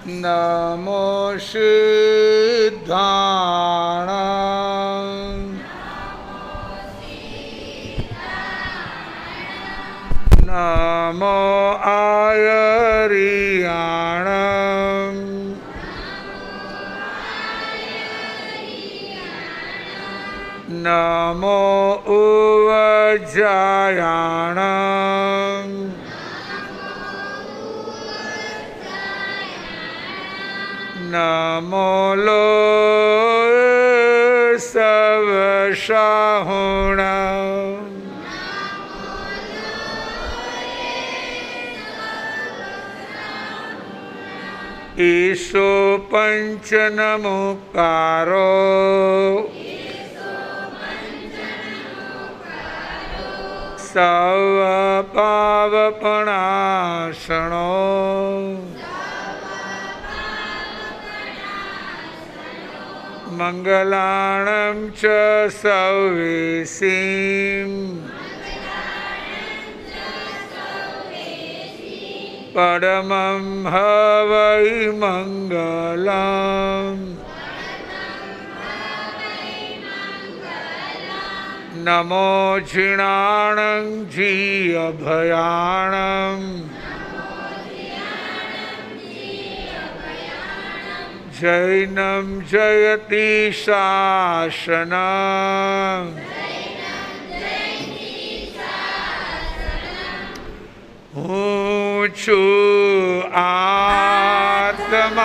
નમો સિદ્ધાણં નમો આયરિયાણં નમો ઉવજાયાણં નમો લોય સવશાહુણં ઈશો પંચનમુકારો serve પાવપણાસણો મંગલાણં ચ સૌવેસીં પરમં હવૈ મંગલં નમો ઝિણાણં જીઅભયાણં જૈનં જયતિ શાસનં હું છું આત્મા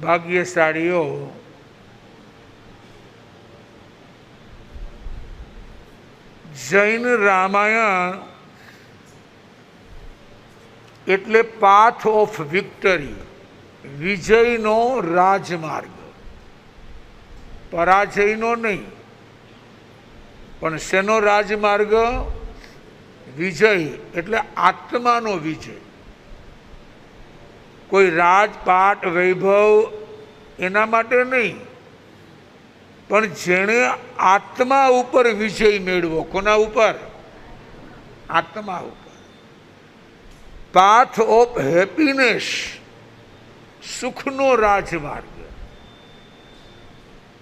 ભાગ્યશાળીઓ જૈન રામાયણ એટલે પાથ ઓફ વિક્ટરી, વિજયનો રાજમાર્ગ, પરાજયનો નહીં. પણ શેનો રાજમાર્ગ? વિજય એટલે આત્માનો વિજય. કોઈ રાજપાટ વૈભવ એના માટે નહીં, પણ જેણે આત્મા ઉપર વિજય મેળવો. કોના ઉપર? આત્મા ઉપર. પાથ ઓફ હેપીનેસ, સુખનો રાજમાર્ગ.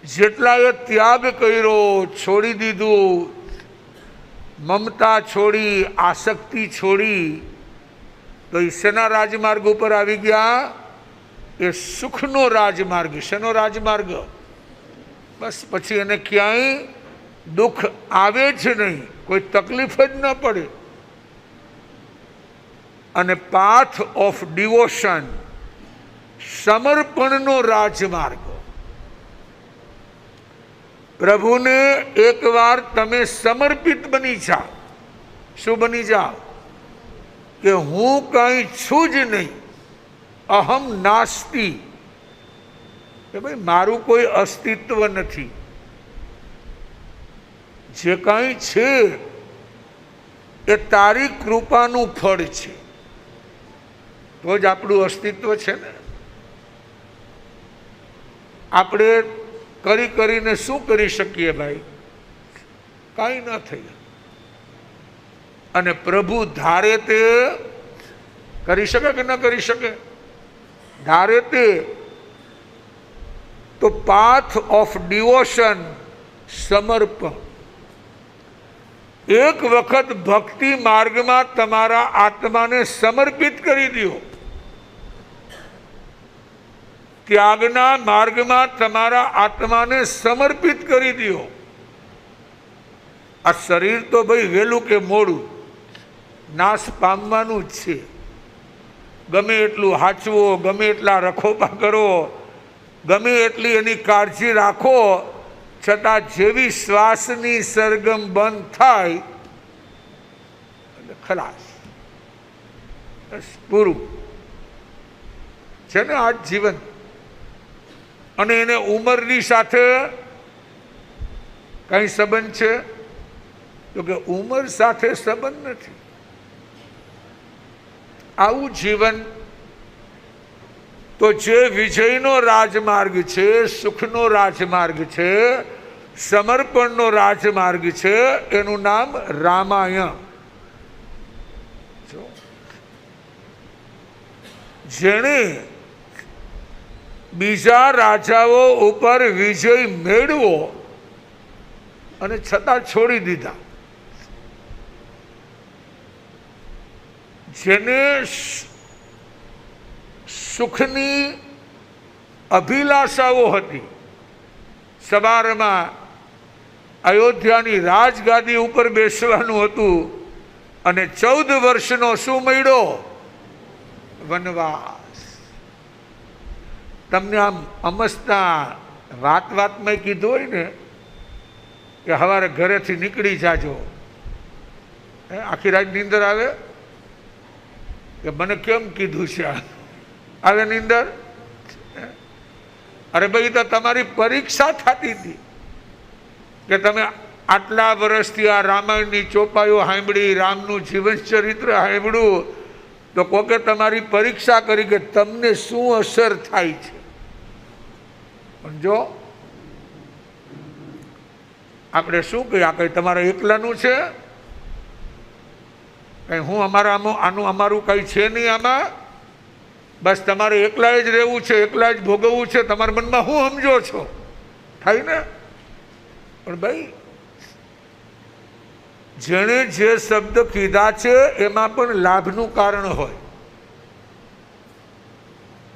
જેટલાએ ત્યાગ કર્યો, છોડી દીધું, મમતા છોડી, આસક્તિ છોડી, તો એ શેના રાજમાર્ગ ઉપર આવી ગયા? એ સુખનો રાજમાર્ગ. શેનો રાજમાર્ગ? બસ પછી એને ક્યાંય દુઃખ આવે જ નહીં, કોઈ તકલીફ જ ન પડે. અને પાથ ઓફ ડિવોશન, સમર્પણનો રાજમાર્ગ. પ્રભુને એકવાર તમે સમર્પિત બની જાઓ. શું બની જાઓ? કે હું કંઈ છું જ નહીં, અહમ નાસ્તિ, કે ભાઈ મારું કોઈ અસ્તિત્વ નથી, જે કાંઈ છે એ તારી કૃપાનું ફળ છે, તો જ આપણું અસ્તિત્વ છે ને. આપણે કરીને શું કરી શકીએ ભાઈ? કાંઈ ન થઈ. અને પ્રભુ ધારે તે કરી શકે કે ન કરી શકે? ધારે તે. તો પાથ ઓફ ડિવોશન, સમર્પણ, એક વખત ભક્તિ માર્ગમાં તમારા આત્માને સમર્પિત કરી દો, ત્યાગના માર્ગમાં તમારા આત્માને સમર્પિત કરી દો. આ શરીર તો ભાઈ વહેલું કે મોડું નાશ પામવાનું જ છે. ગમે એટલું હાચવો, ગમે એટલા રખોપા કરો, ગમે એટલી એની કાળજી રાખો, છતાં જેવી શ્વાસની સરગમ બંધ થાય એટલે ખલાસ, બસ પૂરું છે ને આ જીવન. અને એને ઉંમરની સાથે કઈ સંબંધ છે? તો કે ઉંમર સાથે સંબંધ નથી. આવું જીવન તો જે વિજયનો રાજમાર્ગ છે, સુખનો રાજમાર્ગ છે, સમર્પણનો રાજમાર્ગ છે, એનું નામ રામાયણ. જેણે બીજા રાજાઓ ઉપર વિજય મેળવો અને છતાં છોડી દીધા, જેને સુખની અભિલાષાઓ હતી, સવારમાં અયોધ્યાની રાજગાદી ઉપર બેસવાનું હતું, અને 14 વર્ષનો શું મળ્યો? વનવાસ. તમને આમ અમસ્તા વાતમાં કીધું હોય ને કે સવારે ઘરેથી નીકળી જાજો, આખી રાત નીંદર આવે કે મને કેમ કીધું છે? આવે નીંદર? અરે ભાઈ, તો તમારી પરીક્ષા થતી હતી કે તમે આટલા વર્ષથી આ રામાયણની ચોપાઈઓ સાંભળી, રામનું જીવન ચરિત્ર સાંભળ્યું, તો કોકે તમારી પરીક્ષા કરી કે તમને શું અસર થાય છે. પણ જો આપણે શું કહીએ, આ કઈ તમારા એકલાનું છે? કઈ હું આનું અમારું કઈ છે નહીં આમાં. બસ તમારે એકલા જ રહેવું છે, એકલા જ ભોગવવું છે. તમારા મનમાં હું સમજો છો? થાય ને? પણ ભાઈ, જેણે જે શબ્દ કીધા છે એમાં પણ લાભનું કારણ હોય.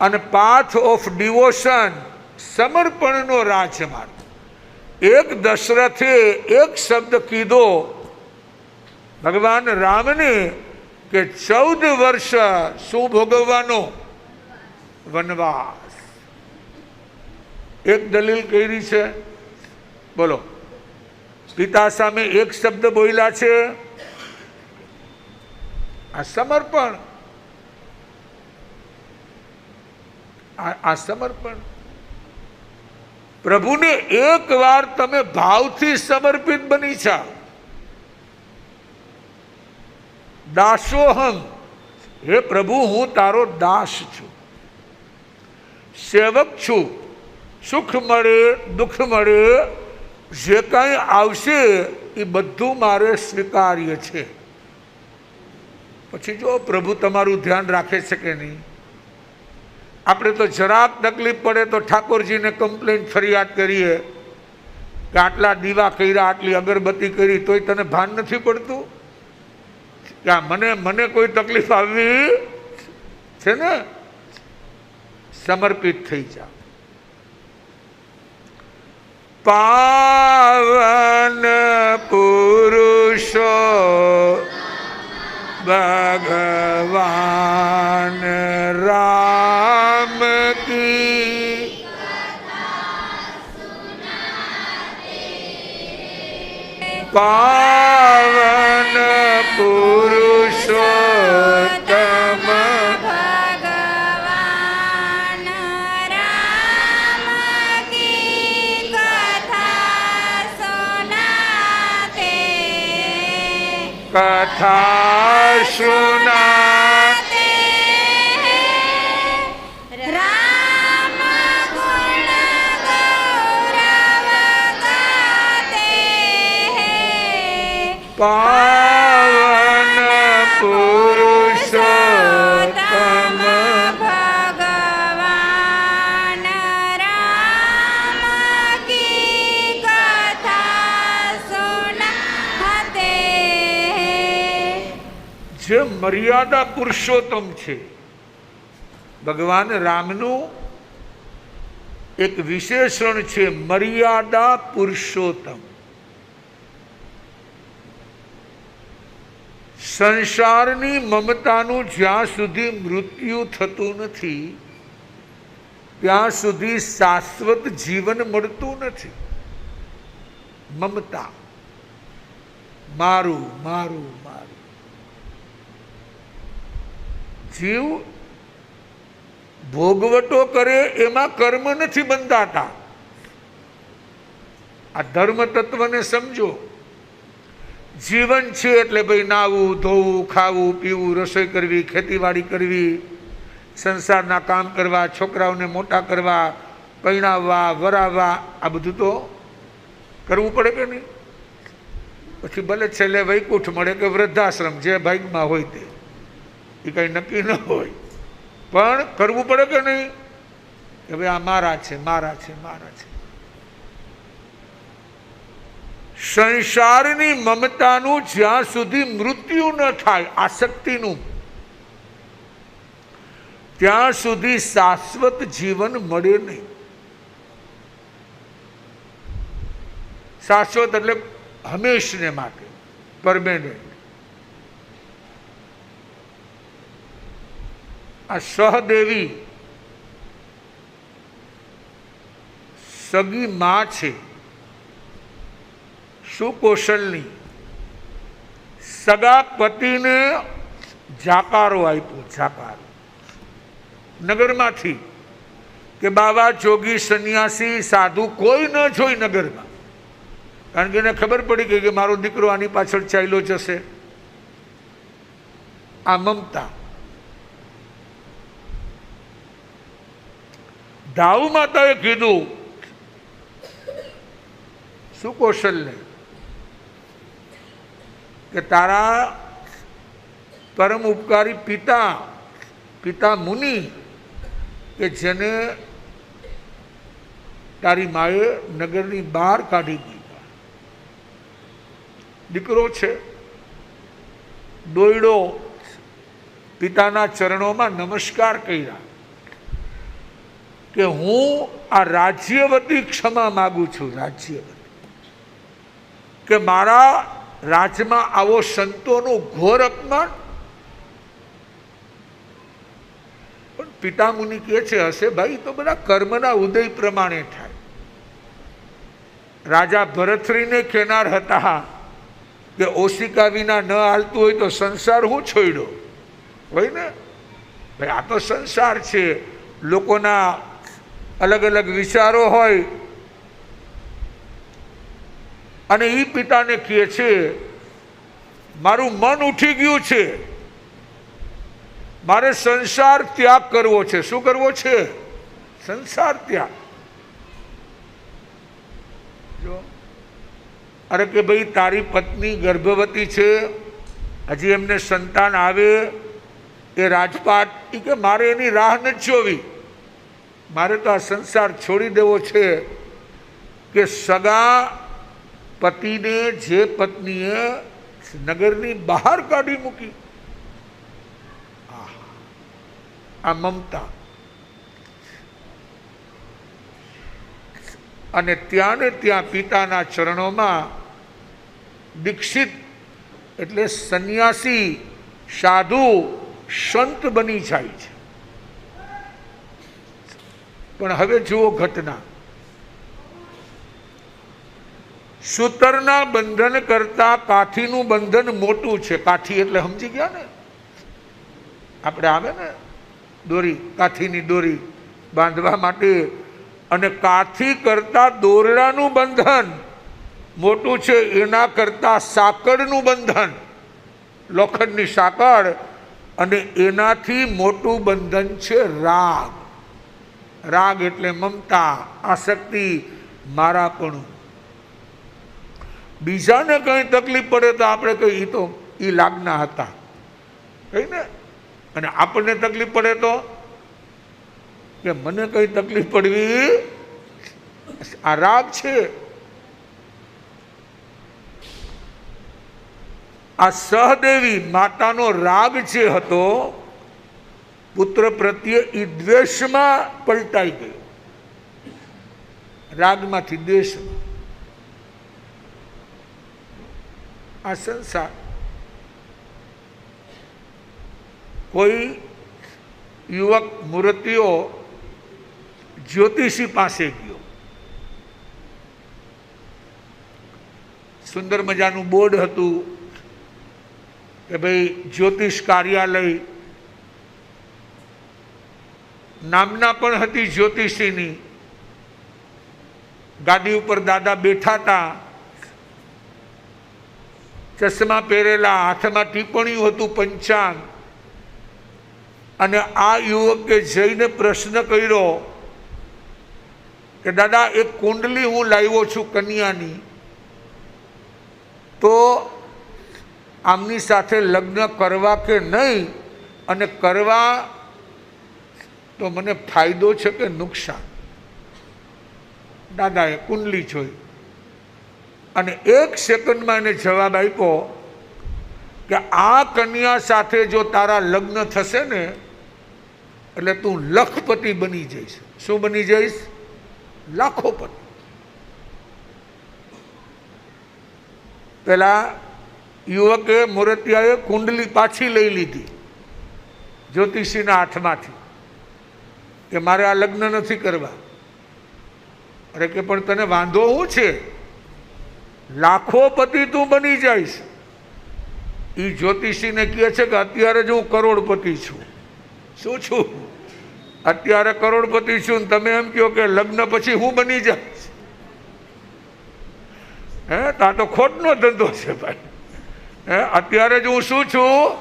અને પાથ ઓફ ડિવોશન, સમર્પણનો રાજમાર્ગ. એક દશરથે એક શબ્દ કીધો ભગવાન રામને કે 14 વર્ષ શું ભોગવવાનો? વનવાસ. એક દલીલ કરી છે, બોલો. પિતા સામે એક શબ્દ બોલ્યા છે, આ સમર્પણ. આ સમર્પણ. પ્રભુને એક વાર તમે ભાવથી સમર્પિત બની જાઓ. દાસોહમ, હે પ્રભુ હું તારો દાસ છું, સેવક છું. સુખ મળે, દુઃખ મળે, જે કાંઈ આવશે એ બધું મારે સ્વીકાર્ય છે. પછી જો પ્રભુ તમારું ધ્યાન રાખે છે કે નહીં. આપણે તો જરાક તકલીફ પડે તો ઠાકોરજીને કમ્પ્લેન, ફરિયાદ કરીએ કે આટલા દીવા કર્યા, આટલી અગરબત્તી કરી, તોય તને ભાન નથી પડતું કે મને કોઈ તકલીફ આવી છે ને? સમર્પિત થઈ જા. પાવન પુરુષો ભગવાન રામ કી પાવન પુરુષોત્તમ ભગવાન कथा सुनाते हैं, राम गुण गौरव गाते हैं, पावन पुरुषोत्तम भगवान राम की कथा सुनाते हैं। જે મર્યાદા પુરુષોત્તમ છે, ભગવાન રામનું એક વિશેષણ છે, મર્યાદા પુરુષોત્તમ. સંસારની મમતાનું જ્યાં સુધી મૃત્યુ થતું નથી ત્યાં સુધી શાશ્વત જીવન મળતું નથી. મમતા, મારું મારું મારું. જીવ ભોગવટો કરે એમાં કર્મ નથી બંધાતા. આ ધર્મ તત્વને સમજો. જીવન છે એટલે ભાઈ નાવું, ધોવું, ખાવું, પીવું, રસોઈ કરવી, ખેતીવાડી કરવી, સંસારના કામ કરવા, છોકરાઓને મોટા કરવા, પરણાવવા, વરાવવા, આ બધું તો કરવું પડે કે નહીં? પછી ભલે છેલ્લે વૈકુંઠ મળે કે વૃદ્ધાશ્રમ, જે ભાગમાં હોય તે, એ કંઈ નક્કી ન હોય, પણ કરવું પડે કે નહીં? કે ભાઈ આ મારા છે, મારા છે, મારા છે. સંસારની મમતાનું જ્યાં સુધી મૃત્યુ ન થાય, આસક્તિનું, ત્યાં સુધી શાશ્વત જીવન મળે નહીં. શાશ્વત એટલે હંમેશને માટે, પરમેનન્ટ. આ સહદેવી સગી માં છે, સુકૌશલની. સગા પતિને જાકારો આપ્યો, જાકારો નગરમાંથી, કે બાબા, જોગી, સંન્યાસી, સાધુ કોઈ ન જોઈ નગરમાં. કારણ કે એને ખબર પડી ગઈ કે મારો દીકરો આની પાછળ ચાલ્યો જશે. આ મમતા. દાઉ માતાએ કીધું સુકૌશલને કે તારા પરમ ઉપકારી પિતા મુનિ, કે જેને તારી માએ નગરની બહાર કાઢી દીધા, દીકરો છે, દોયડો પિતાના ચરણોમાં નમસ્કાર કર્યા કે હું આ રાજ્યવતી ક્ષમા માગું છું. રાજ્યવતી કે મારા રાજમાં આવો સંતોનું ઘોર અપમાન. પણ પિતા મુનિ કહે છે, હશે ભાઈ, તો બધા કર્મના ઉદય પ્રમાણે થાય. રાજા ભરથરીને કહેનાર હતા કે ઓશિકા વિના ન હાલતું હોય તો સંસાર હું છોડ્યો હોય ને ભાઈ. આ તો સંસાર છે, લોકોના અલગ અલગ વિચારો હોય. અને એ પિતાને કહે છે, મારું મન ઉઠી ગયું છે, મારે સંસાર ત્યાગ કરવો છે. શું કરવો છે? સંસાર ત્યાગ. જો અરે કે ભાઈ, તારી પત્ની ગર્ભવતી છે, હજી એમને સંતાન આવે, એ રાજપાટ, એ કે મારે એની રાહ નથી જોવી, મારે તો આ સંસાર છોડી દેવો છે. કે સગા પતિને જે પત્નીએ નગરની બહાર કાઢી મૂકી, આ મમતા. અને ત્યાં ને ત્યાં પિતાના ચરણોમાં દીક્ષિત એટલે સંન્યાસી, સાધુ, સંત બની જાય છે. પણ હવે જુઓ ઘટના. સૂતરના બંધન કરતા કાઠીનું બંધન મોટું છે. કાઠી એટલે સમજી ગયા ને, આપણે આવે ને દોરી, કાઠીની દોરી બાંધવા માટે. અને કાઠી કરતા દોરડાનું બંધન મોટું છે, એના કરતા સાકળનું બંધન લોખંડની સાંકળ, અને એનાથી મોટું બંધન છે રાગ. રાગ એટલે મમતા, આસક્તિ, મારાપણું. બીજાને કંઈ તકલીફ પડે તો આપણે કહીએ તો એ લાગના હતા કઈ ને, અને આપણને તકલીફ પડે તો કે મને કઈ તકલીફ પડવી, આ રાગ છે. આ સહદેવી માતાનો રાગ જે હતો પુત્ર પ્રત્યે એ દ્વેષમાં પલટાઈ ગયો, રાગમાંથી દ્વેષમાં. આ સંસાર. કોઈ યુવક મૂર્તિઓ જ્યોતિષી પાસે ગયો, સુંદર મજાનું બોર્ડ હતું કે ભાઈ જ્યોતિષ કાર્યાલય, નામના પણ હતી જ્યોતિષીની. ગાદી ઉપર દાદા બેઠા હતા, ચશ્મા પહેરેલા, હાથમાં ટીપણીયું હતું, પંચાંગ. અને આ યુવકે જઈને પ્રશ્ન કર્યો કે દાદા એક કુંડલી હું લાવ્યો છું કન્યાની, તો આમની સાથે લગ્ન કરવા કે નહીં, અને કરવા તો મને ફાયદો છે કે નુકસાન. દાદાએ કુંડલી જોઈ અને 1 સેકન્ડમાં એને જવાબ આપ્યો કે આ કન્યા સાથે જો તારા લગ્ન થશે ને એટલે તું લખપતિ બની જઈશ. શું બની જઈશ? લાખોપતિ. પેલા યુવકે મૂર્તિયાએ કુંડલી પાછી લઈ લીધી જ્યોતિષીના હાથમાંથી કે મારે આ લગ્ન નથી કરવા. અરે કે પણ તને વાંધો શું છે? લાખોપતિ તું બની જઈશ. એ જ્યોતિષીને કહે છે કે અત્યારે જ હું કરોડપતિ છું. શું છું? અત્યારે કરોડપતિ છું ને તમે એમ કહો કે લગ્ન પછી હું બની જઈશ? હે, તા તો ખોટનો ધંધો છે ભાઈ. હે, અત્યારે જ હું શું છું?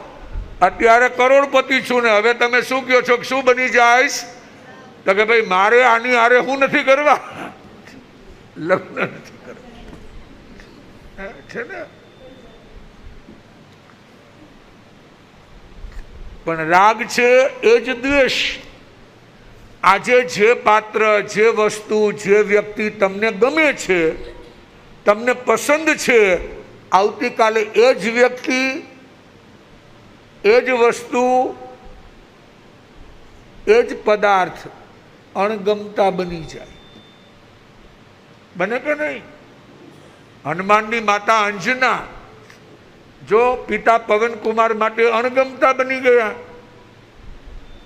અત્યારે કરોડપતિ છું ને હવે તમે શું કહો છો કે શું બની જઈશ? તો કે ભાઈ મારે આની હારે હું નથી કરવા, લગ્ન નથી કરવા. છે ને? પણ રાગ છે એ જ દ્વેષ. આજે જે પાત્ર, જે વસ્તુ, જે વ્યક્તિ તમને ગમે છે, તમને પસંદ છે, આવતીકાલે એ જ વ્યક્તિ, એ જ વસ્તુ, એ જ પદાર્થ અણગમતા બની જાય. બને કે નહીં? હનુમાનની માતા અંજના જો પિતા પવનકુમાર માટે અણગમતા બની ગયા.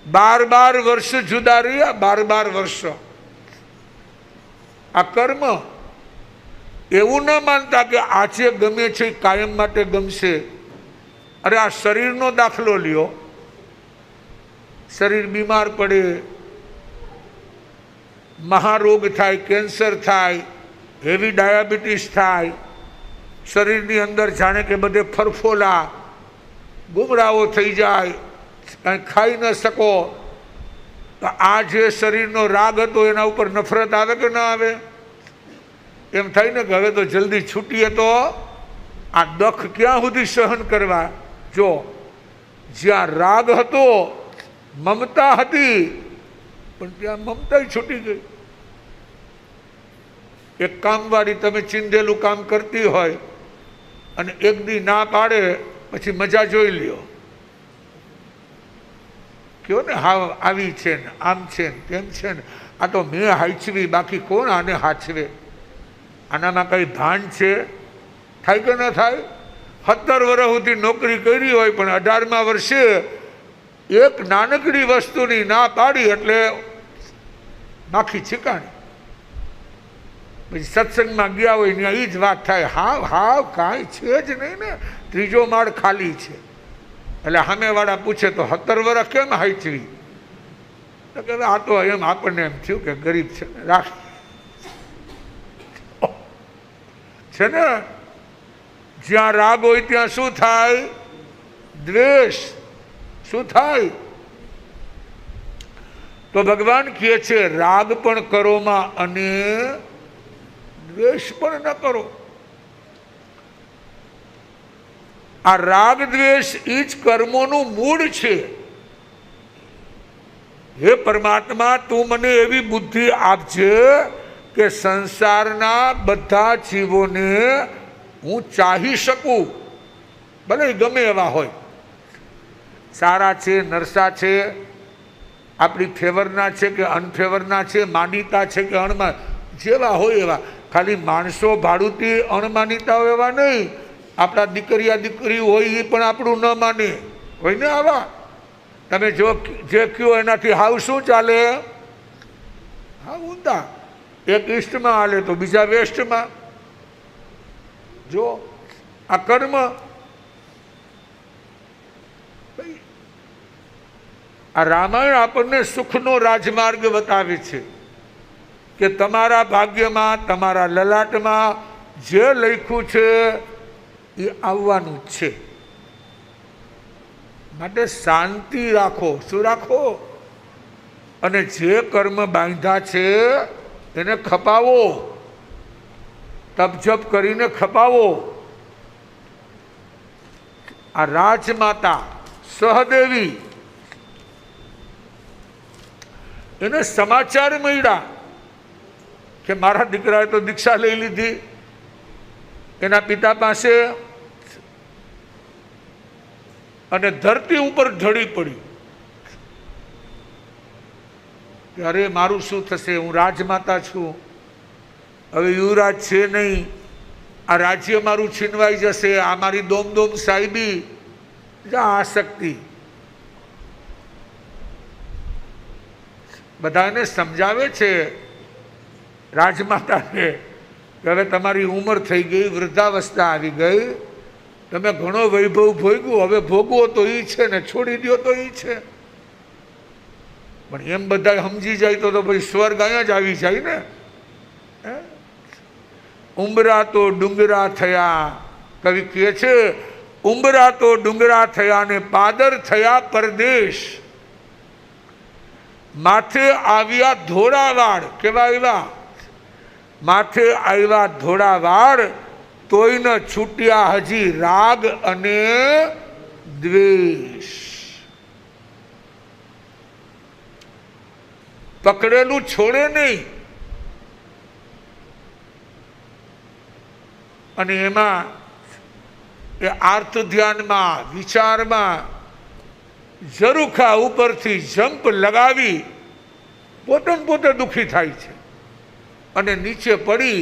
12 વર્ષ જુદા રહ્યા, 12 વર્ષ. આ કર્મ. એવું ન માનતા કે આજે ગમે છે કાયમ માટે ગમશે. અરે આ શરીરનો દાખલો લ્યો. શરીર બીમાર પડે, મહારોગ થાય, કેન્સર થાય, હેવી ડાયાબિટીસ થાય, શરીરની અંદર જાણે કે બધે ફરફોલા, ગુમરાહો થઈ જાય, કંઈ ખાઈ ન શકો. તો આ જે શરીરનો રાગ હતો એના ઉપર નફરત આવે કે ન આવે? એમ થાય ને કે હવે તો જલ્દી છૂટીએ તો આ દખ ક્યાં સુધી સહન કરવા. જો જ્યાં રાગ હતો, મમતા હતી, પણ ત્યાં મમતા છૂટી ગઈ. એક કામવાળી તમે ચીંધેલું કામ કરતી હોય અને એક દી ના પાડે, પછી મજા જોઈ લ્યો. કયો ને હા આવી છે ને આમ છે ને તેમ છે ને, આ તો મેં હાચવી, બાકી કોણ આને હાચવે? આનામાં કઈ ભાન છે? થાય કે ન થાય? 17 વર્ષ સુધી નોકરી કરી હોય પણ 18મા વર્ષે એક નાનકડી વસ્તુની ના પાડી એટલે માખી છીકાણી. પછી સત્સંગમાં ગયા હોય ત્યાં એ જ વાત થાય, હાવ હાવ કાંઈ છે જ નહીં ને, 3જો માળ ખાલી છે. એટલે સામેવાળા પૂછે તો 17 વર્ષ કેમ હાચવી? તો કે આ તો એમ આપણને એમ થયું કે ગરીબ છે ને રાખ છે ને. જ્યાં રાગ હોય ત્યાં શું થાય? દ્વેષ શું થાય? તો ભગવાન કહે છે રાગ પણ કરોમાં અને દ્વેષ પણ ન કરો. આ રાગ દ્વેષ એ જ કર્મોનું મૂળ છે. હે પરમાત્મા, તું મને એવી બુદ્ધિ આપજે કે સંસારના બધા જીવોને હું ચાહી શકું, ભલે ગમે એવા હોય, સારા છે, નરસા છે, આપણી ફેવરના છે કે અનફેવરના છે, માનીતા છે કે અણમાં, જેવા હોય એવા. ખાલી માણસો ભાડુતી અણમાનીતા હોય એવા નહીં. આપણા દીકરીયા દીકરી હોય એ પણ આપણું ન માને હોય ને આવા. તમે જો જે કયો એનાથી હાવ શું ચાલે? હા ઊંધા. એક ઈસ્ટમાં હાલે તો બીજા વેસ્ટમાં. જો આ કર્મ. આ રામાયણ આપણને સુખનો રાજમાર્ગ બતાવે છે કે તમારા ભાગ્યમાં, તમારા લલાટમાં જે લખ્યું છે એ આવવાનું જ છે. માટે શાંતિ રાખો. શું રાખો? અને જે કર્મ બાંધ્યા છે એને ખપાવો, તપજપ કરીને ખપાવો. આ રાજમાતા સહદેવી, એને સમાચાર મળ્યા કે મારા દીકરાએ તો દીક્ષા લઈ લીધી એના પિતા પાસે, અને ધરતી ઉપર ઢળી પડી કે અરે મારું શું થશે? હું રાજમાતા છું, હવે યુવરાજ છે નહીં, આ રાજ્ય મારું છીનવાઈ જશે, આ મારી દોમ સાહેબી. આસક્તિ. બધાને સમજાવે છે રાજમાતાને કે હવે તમારી ઉંમર થઈ ગઈ, વૃદ્ધાવસ્થા આવી ગઈ, તમે ઘણો વૈભવ ભોગવો, હવે ભોગવો તો એ છે ને છોડી દો તો એ છે. પણ એમ બધા સમજી જાય તો પછી સ્વર્ગ અહીંયા જ આવી જાય ને. ઉંબરા તો ડુંગરા થયા, કવિ કહે છે ઉંબરા તો ડુંગરા થયા ને પાદર થયા પરદેશ, માથે આવ્યા ધોળાવાળ. કેવા આવ્યા? માથે આવ્યા ધોળાવાળ, તોય ન છૂટ્યા હજી રાગ અને દ્વેષ. પકડેલું છોડે નહીં. અને એમાં એ આર્ત ધ્યાનમાં, વિચારમાં ઝરૂખા ઉપરથી જંપ લગાવી પોતે દુઃખી થાય છે અને નીચે પડી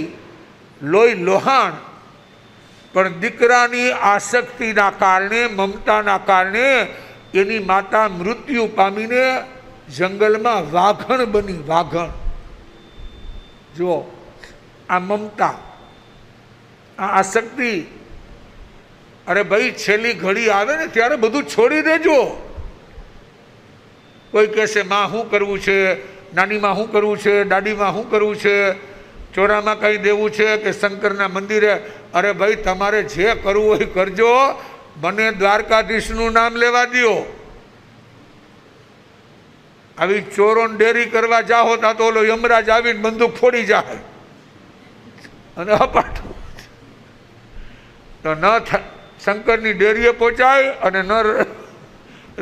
લોહી લોહાણ. પણ દીકરાની આસક્તિના કારણે, મમતાના કારણે એની માતા મૃત્યુ પામીને જંગલમાં વાઘણ બની. વાઘણ. જુઓ, આ મમતા, આ આસક્તિ. અરે ભાઈ, છેલ્લી ઘડી આવે ને ત્યારે બધું છોડી દેજો. કોઈ કહેશે માં શું કરવું છે, નાનીમાં શું કરવું છે, દાદીમાં શું કરવું છે, ચોરામાં કંઈ દેવું છે કે શંકરના મંદિરે. અરે ભાઈ, તમારે જે કરવું હોય કરજો, મને દ્વારકાધીશનું નામ લેવા દો. આવી ચોરોન ડેરી કરવા જાઓ તા તો ઓલો યમરાજ આવીને બંદૂક ફોડી જાય અને અપાટ. તો ન શંકરની ડેરીએ પહોંચાય અને ન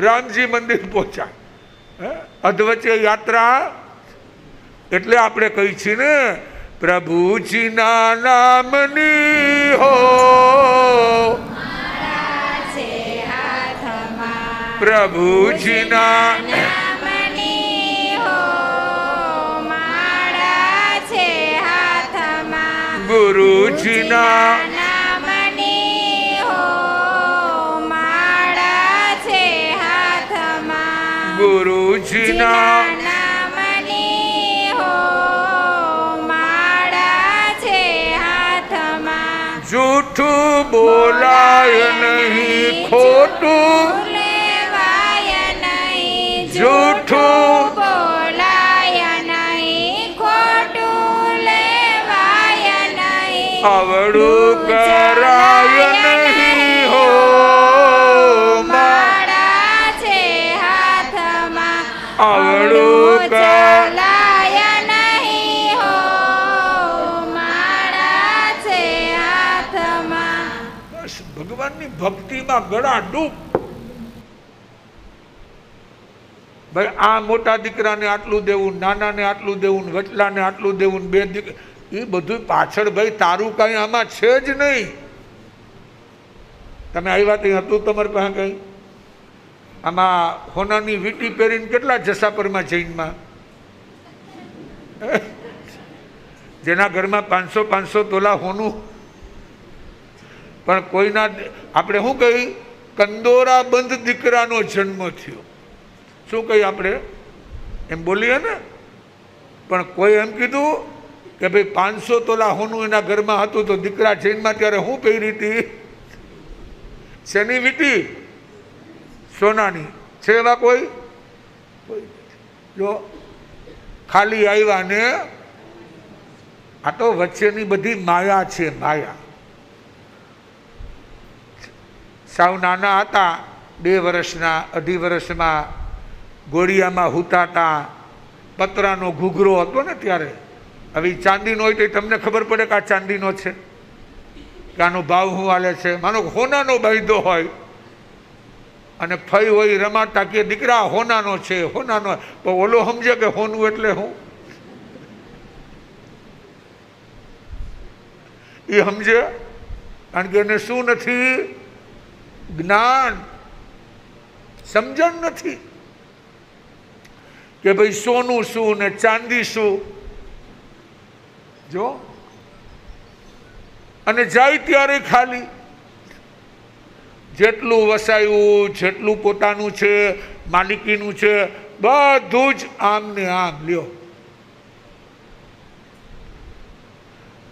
રામજી મંદિર પહોંચાય. અધવચ્ચે યાત્રા. એટલે આપણે કહી છીએ ને, પ્રભુજીના નામની હો, પ્રભુજીના ગુરુજીના ગુરુજીના જૂઠું બોલાય નહીં, ખોટું લેવાય નહીં, જૂઠું બોલાય નહીં, ખોટું લેવાય નહીં, અવળું કરાય નહીં હો. આવડું ચલાય નહીં હો માળા છે હાથમાં. બસ ભગવાનની ભક્તિમાં ગળા ડૂબ. ભાઈ આ મોટા દીકરાને આટલું દેવું, નાનાને આટલું દેવું, વચલાને આટલું દેવું, બે દીકરા, એ બધું પાછળ ભાઈ તારું કઈ આમાં છે જ નહીં. તમે આવ્યા ત્યાં હતું તમારે પાસે કઈ આમાં હોનાની વીટી પહેરીને કેટલા જસાપરમાં જૈનમાં, જેના ઘરમાં 500 તોલા હોનું, પણ કોઈના આપણે શું કહી કંદોરા બંધ દીકરાનો જન્મ થયો, શું કહી આપણે એમ બોલીએ ને. પણ કોઈ એમ કીધું કે ભાઈ 500 તોલા હોનું એના ઘરમાં હતું તો દીકરા જૈનમાં ત્યારે હું પહેરી હતી શેની વીટી? સોનાની. છે એવા કોઈ? જો ખાલી આવ્યા ને આ તો વચ્ચેની બધી માયા છે, માયા. સાવ નાના હતા, 2 વર્ષના, 2.5 વર્ષમાં ગોળિયામાં હુતાતા, પતરાનો ઘૂઘરો હતો ને ત્યારે. હવે ચાંદીનો હોય તો તમને ખબર પડે કે આ ચાંદીનો છે કે આનો ભાવ શું હાલે છે. માનો હોનાનો બાંધો હોય અને ફઈ હોય રમાતા કે દીકરા હોનાનો છે, હોનાનો, તો ઓલો સમજે કે હોનું એટલે હું? એ સમજે? કારણ કે એને શું નથી? જ્ઞાન, સમજણ નથી કે ભાઈ સોનું શું ને ચાંદી શું. જો અને જાય ત્યારે ખાલી જેટલું વસાયું, જેટલું પોતાનું છે, માલિકીનું છે, બધું જ આમ ને આમ લ્યો.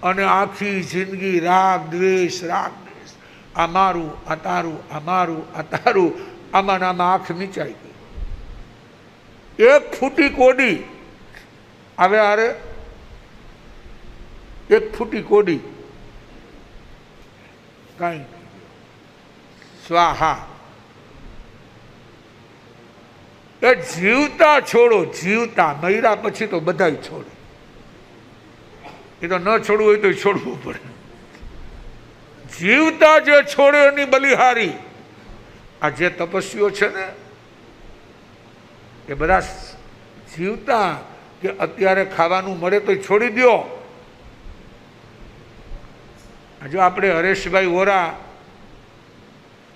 અને આખી જિંદગી રાગ દ્વેષ, રાગ દ્વેષ, આ મારું, આ તારું, આ મારું, આ તારું, આમાં આમાં આંખ મીચાઈ ગઈ. એક ફૂટી કોડી આવે, અરે એક ફૂટી કોડી કાંઈ સ્વાહા. એ જીવતા છોડો, જીવતા. મર્યા પછી તો બધાય છોડે. એ તો ન છોડવું હોય તો છોડવું પડે. જીવતા જે છોડે એની બલિહારી. આ જે તપસ્વીઓ છે ને એ બધા જીવતા કે અત્યારે ખાવાનું મળે તો છોડી દો. જો આપણે હરેશભાઈ વોરા,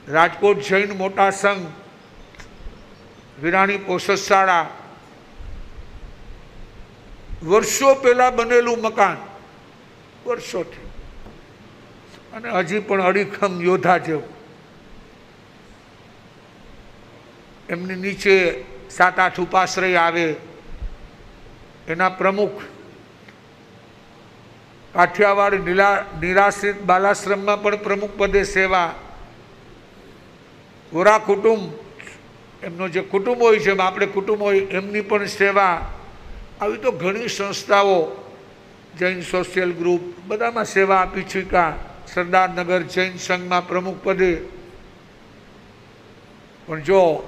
રાજકોટ જૈન મોટા સંઘ, વિરાણી પોષશાળા, વર્ષો પહેલા બનેલું મકાન, વર્ષોથી, અને હજી પણ અડીખમ યોદ્ધા જેવું. એમની નીચે 7-8 ઉપાશ્રય આવે. એના પ્રમુખ કાઠિયાવાડ નિરાશ્રિત બાલાશ્રમમાં પણ પ્રમુખ પદે સેવા. ગોરા કુટુંબ, એમનો જે કુટુંબ હોય છે, આપણે કુટુંબ હોય, એમની પણ સેવા. આવી તો ઘણી સંસ્થાઓ, જૈન સોશિયલ ગ્રુપ, બધામાં સેવા આપી ચૂક્યા. સરદારનગર જૈન સંઘમાં પ્રમુખ પદે. પણ જો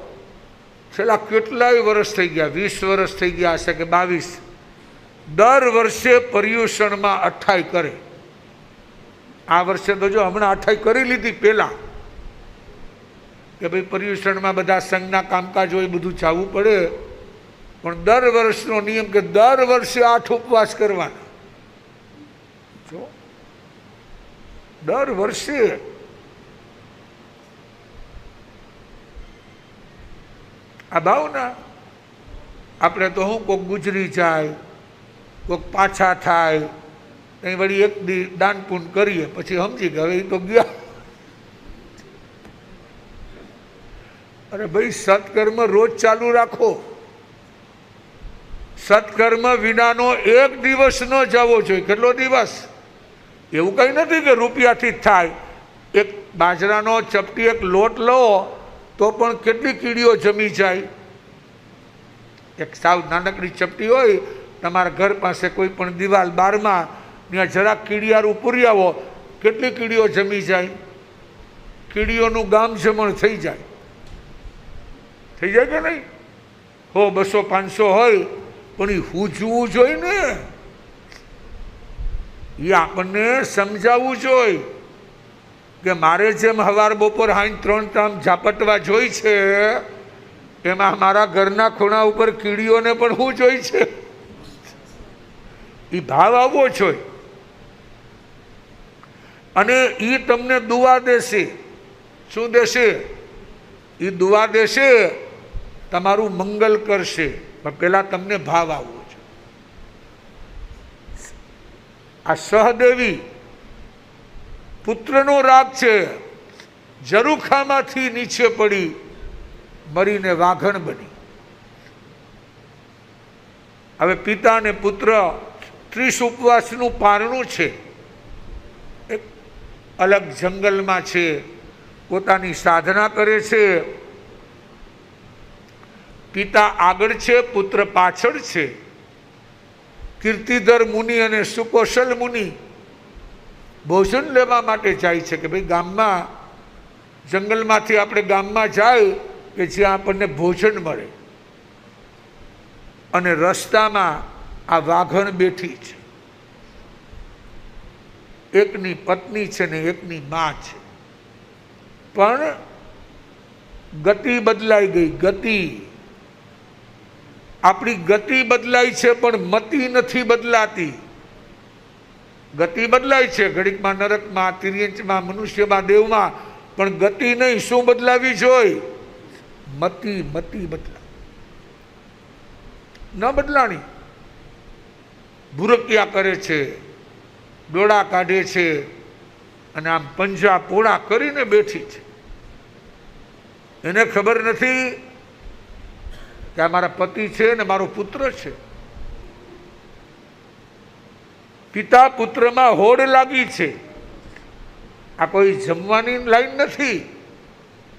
છેલ્લા કેટલાય વર્ષ થઈ ગયા, 20 વર્ષ થઈ ગયા હશે કે 22, દર વર્ષે પર્યુષણમાં 28 કરે. આ વર્ષે તો જો હમણાં 28 કરી લીધી. પહેલાં કે ભાઈ પર્યુષણમાં બધા સંઘના કામકાજ હોય, બધું જવું પડે. પણ દર વર્ષનો નિયમ કે દર વર્ષે 8 ઉપવાસ કરવાના. જો દર વર્ષે. આ ભાવના આપણે તો હું કોઈક ગુજરી જાય, કોઈક પાછા થાય, કંઈ વળી એક દી દાન પૂન કરીએ, પછી સમજી કે હવે એ તો ગયા. અરે ભાઈ, સત્કર્મ રોજ ચાલુ રાખો. સત્કર્મ વિનાનો એક દિવસ ન જવો જોઈએ. કેટલો દિવસ? એવું કંઈ નથી કે રૂપિયાથી જ થાય. એક બાજરાનો ચપટી, એક લોટ લો તો પણ કેટલી કીડીઓ જમી જાય. એક સાવ નાનકડી ચપટી હોય તમારા ઘર પાસે, કોઈ પણ દિવાલ બારમાં, ત્યાં જરાક કીડિયારું પૂરી આવો, કેટલી કીડીઓ જમી જાય. કીડીઓનું ગામ જમણ થઈ જાય. થઈ જાય કે નહીં? 100, 200, 500 હોય, પણ એ હૂજવું જોઈએ ને, એ આપણને સમજાવવું જોઈએ કે મારે જેમ હવાર બપોર હાઈ 3 ટાઈમ ઝાપટવા જોઈ છે, એમાં મારા ઘરના ખૂણા ઉપર કીડીઓને પણ હું જોઈ છે. એ ભાવ આવવો જોઈએ. અને એ તમને દુઆ દેશે. શું દેશે? એ દુઆ દેશે, તમારું મંગલ કરશે, પણ પેલા તમને ભાવ આવવો છે. આ સહદેવી પુત્રનો રાગ છે, ઝરૂખામાંથી નીચે પડી મરીને વાઘણ બની. હવે પિતા અને પુત્ર 30 ઉપવાસનું પારણું છે, એક અલગ જંગલમાં છે, પોતાની સાધના કરે છે. પિતા આગળ છે, પુત્ર પાછળ છે. કીર્તિધર મુનિ અને સુકૌશલ મુનિ ભોજન લેવા માટે જાય છે કે ભાઈ ગામમાં, જંગલમાંથી આપણે ગામમાં જાય કે જ્યાં આપણને ભોજન મળે. અને રસ્તામાં આ વાઘણ બેઠી છે, એકની પત્ની છે ને એકની માં છે. પણ ગતિ બદલાઈ ગઈ. ગતિ, આપણી ગતિ બદલાઈ છે, પણ મતિ નથી બદલાતી. ગતિ બદલાય છે, ઘડીકમાં નરકમાં, તિર્યંચમાં, મનુષ્યમાં, દેવમાં, પણ ગતિ નહીં. શું બદલાવી જોઈએ? મતિ. મતિ બદલા ન બદલાણી. ભૂરકિયા કરે છે, ડોળા કાઢે છે, અને આમ પંજા પોળા કરીને બેઠી છે. એને ખબર નથી કે આ મારા પતિ છે ને મારો પુત્ર છે. પિતા પુત્રમાં હોડ લાગી છે. આ કોઈ જમવાની લાઈન નથી,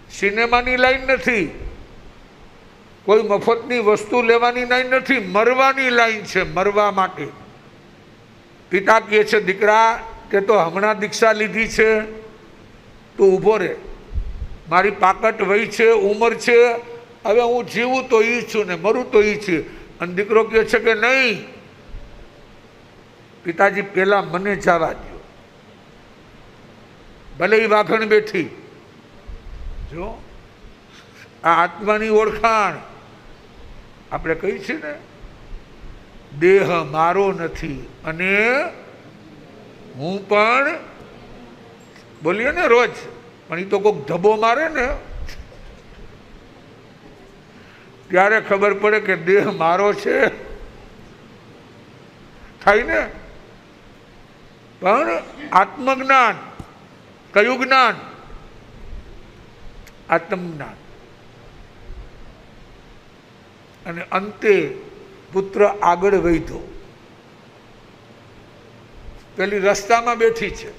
સિનેમાની લાઈન નથી, કોઈ મફતની વસ્તુ લેવાની લાઈન નથી, મરવાની લાઈન છે. મરવા માટે પિતા કહે છે, દીકરા તે તો હમણાં દીક્ષા લીધી છે, તું ઊભો રહે, મારી પાકટ વહી છે, ઉંમર છે, હવે હું જીવું તો ઈ છું ને મરું તો ઈ છું. અને દીકરો કહે છે કે નહીં પિતાજી, પેલા મને જવા દો. ભલે એ વાઘણ બેઠી. જો આ આત્માની ઓળખાણ આપણે કહી છે ને, દેહ મારો નથી અને હું પણ, બોલીએ ને રોજ, પણ એ તો કોઈક ધબ્બો મારે ને ત્યારે ખબર પડે કે દેહ મારો છે. થાય ને? પણ આત્મજ્ઞાન, કયું જ્ઞાન? આત્મજ્ઞાન. અને અંતે પુત્ર આગળ વધ્યો. પેલી રસ્તામાં બેઠી છે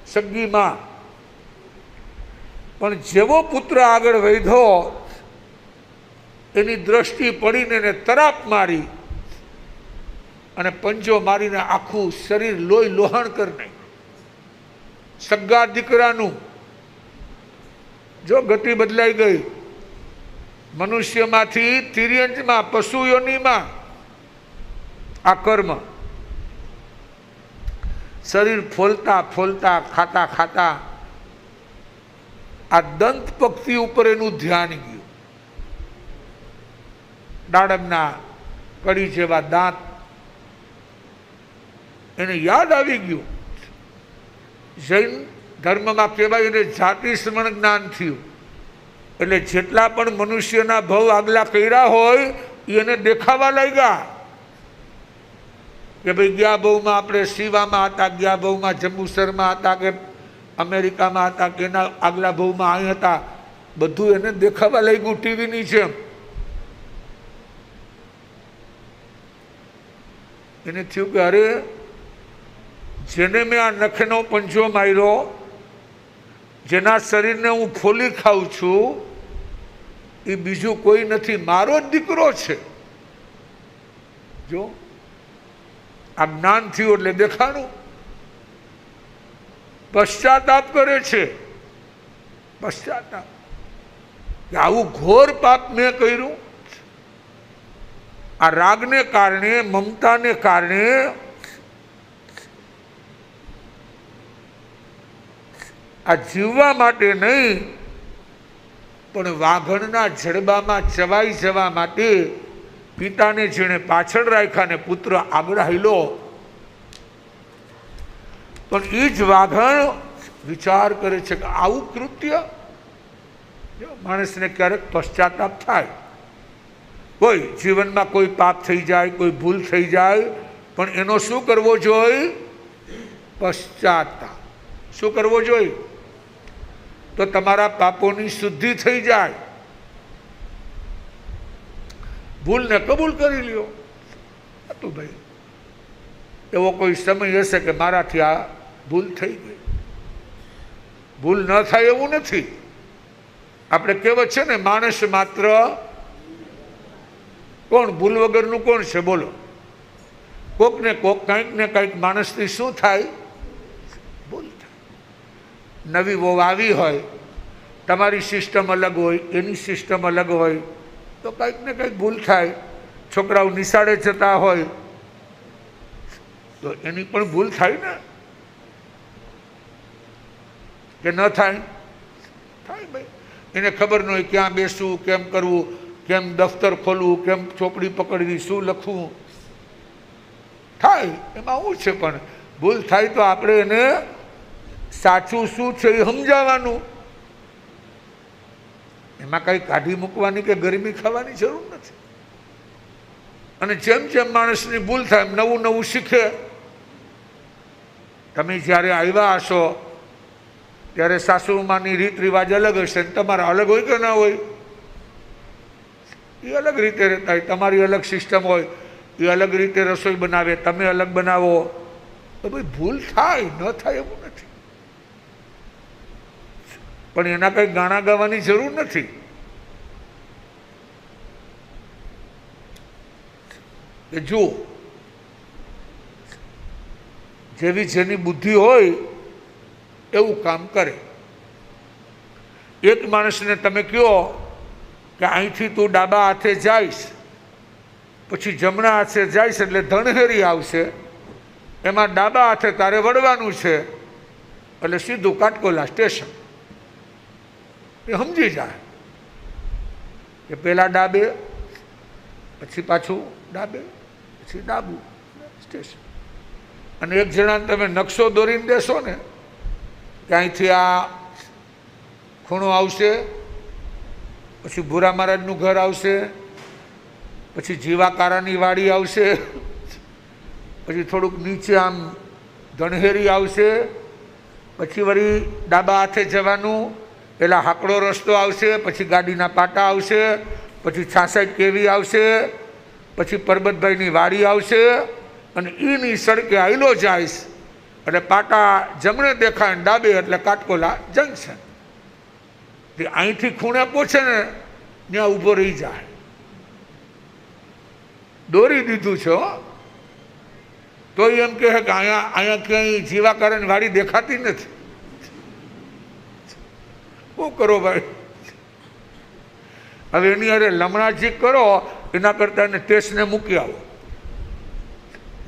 સગી માં, પણ જેવો પુત્ર આગળ વધ્યો એની દ્રષ્ટિ પડીને એને તરાપ મારી અને પંજો મારીને આખું શરીર લોહી લોહણ કરી નાખ્યું. સગા દીકરાનું જો ગતિ બદલાઈ ગઈ. મનુષ્યમાંથી તિર્યંચમાં, પશુ યોનિમાં આ કર્મ. શરીર ફોલતા ફોલતા, ખાતા ખાતા આ દંત પક્ષી ઉપર એનું ધ્યાન ગયું. દાડમના કડી જેવા દાંત એને યાદ આવી ગયું. જૈન ધર્મમાં કહેવાય એને જાતિ સ્મરણ જ્ઞાન થયું. એટલે જેટલા પણ મનુષ્યના ભવ આગલા કર્યા હોય એને દેખાવા લાગ્યા કે ભાઈ ગયા ભવમાં આપણે શિવામાં હતા, ગયા ભવમાં જંબુસરમાં હતા, કે અમેરિકામાં હતા, કે એના આગલા ભવમાં અહીં હતા. બધું એને દેખાવા લાગ્યું ટીવીની જેમ. એને થયું કે અરે, જેને મેં આ નખનો પંજો માર્યો, જેના શરીરને હું ફોલી ખાઉં છું, એ બીજું કોઈ નથી, મારો જ દીકરો છે. જો આ જ્ઞાન થયું એટલે દેખાણું. પશ્ચાતાપ કરે છે. પશ્ચાતાપ કે આવું ઘોર પાપ મેં કર્યું. આ રાગને કારણે, મમતાને કારણે આ જીવવા માટે નહીં પણ વાઘણના જડબામાં ચવાઈ જવા માટે પિતાને જેણે પાછળ રાખ્યા ને પુત્ર આગળ હાલ્યો, પણ એ જ વાઘણ વિચાર કરે છે કે આવું કૃત્ય. માણસને ક્યારેક પશ્ચાતાપ થાય, કોઈ જીવનમાં કોઈ પાપ થઈ જાય, કોઈ ભૂલ થઈ જાય, પણ એનો શું કરવો જોઈએ? પશ્ચાતાપ. શું કરવો જોઈએ? તો તમારા પાપોની શુદ્ધિ થઈ જાય. ભૂલને કબૂલ કરી લ્યો. તો ભાઈ એવો કોઈ સમય હશે કે મારાથી આ ભૂલ થઈ ગઈ. ભૂલ ન થાય એવું નથી. આપણે કહેવત છે ને, માણસ માત્ર કોણ? ભૂલ વગરનું કોણ છે? બોલો. કોક ને કોક, કંઈક ને કંઈક માણસથી શું થાય? ભૂલ થાય. નવી વહુ આવી હોય, તમારી સિસ્ટમ અલગ હોય, એની સિસ્ટમ અલગ હોય, તો કંઈક ને કંઈક ભૂલ થાય. છોકરાઓ નિશાળે જતા હોય તો એની પણ ભૂલ થાય ને, કે ન થાય? થાય ભાઈ. એને ખબર ન હોય ક્યાં બેસવું, કેમ કરવું, કેમ દફતર ખોલવું, કેમ ચોપડી પકડવી, શું લખવું. થાય, એમાં શું છે? પણ ભૂલ થાય તો આપણે એને સાચું શું છે એ સમજાવવાનું. એમાં કંઈ કાઢી મૂકવાની કે ગરમી ખાવાની જરૂર નથી. અને જેમ જેમ માણસની ભૂલ થાય એમ નવું નવું શીખે. તમે જ્યારે આવ્યા હશો ત્યારે સાસુમાની રીત રિવાજ અલગ હશે, તમારા અલગ હોય કે ના હોય? એ અલગ રીતે રહેતા હોય. તમારી અલગ સિસ્ટમ હોય, એ અલગ રીતે રસોઈ બનાવે, તમે અલગ બનાવો. તો ભાઈ ભૂલ થાય, ન થાય એવું નથી. પણ એના કંઈ ગાણા ગાવાની જરૂર નથી. કે જુઓ, જેવી જેની બુદ્ધિ હોય એવું કામ કરે. એક માણસને તમે કહો કે અહીંથી તું ડાબા હાથે જઈશ, પછી જમણા હાથે જઈશ એટલે ધણહેરી આવશે, એમાં ડાબા હાથે તારે વળવાનું છે, એટલે સીધું કાટકોલા સ્ટેશન. એ સમજી જાય કે પહેલાં ડાબે, પછી પાછું ડાબે, પછી ડાબું સ્ટેશન. અને એક જણાને તમે નકશો દોરીને દેશો ને કે અહીંથી આ ખૂણો આવશે, પછી ભૂરા મહારાજનું ઘર આવશે, પછી જીવાકારાની વાડી આવશે, પછી થોડુંક નીચે આમ ધણહેરી આવશે, પછી વળી ડાબા હાથે જવાનું, પેલા હાકડો રસ્તો આવશે, પછી ગાડીના પાટા આવશે, પછી 66 કેવી આવશે, પછી પરબતભાઈની વાડી આવશે, અને એની સડકે આયલો જાયશ એટલે પાટા જમણે દેખાય ને ડાબે એટલે કાટકોલા જંકશન. અહીંથી ખૂણે પહોંચે ને ત્યાં ઊભો રહી જાય. દોરી દીધું છે તો એમ કહે કે અહીંયા ક્યાંય જીવાકારની વાડી દેખાતી નથી. શું કરો ભાઈ? હવે એની અરે લમણાજી કરો એના કરતા એને સ્ટેશને મૂકી આવો.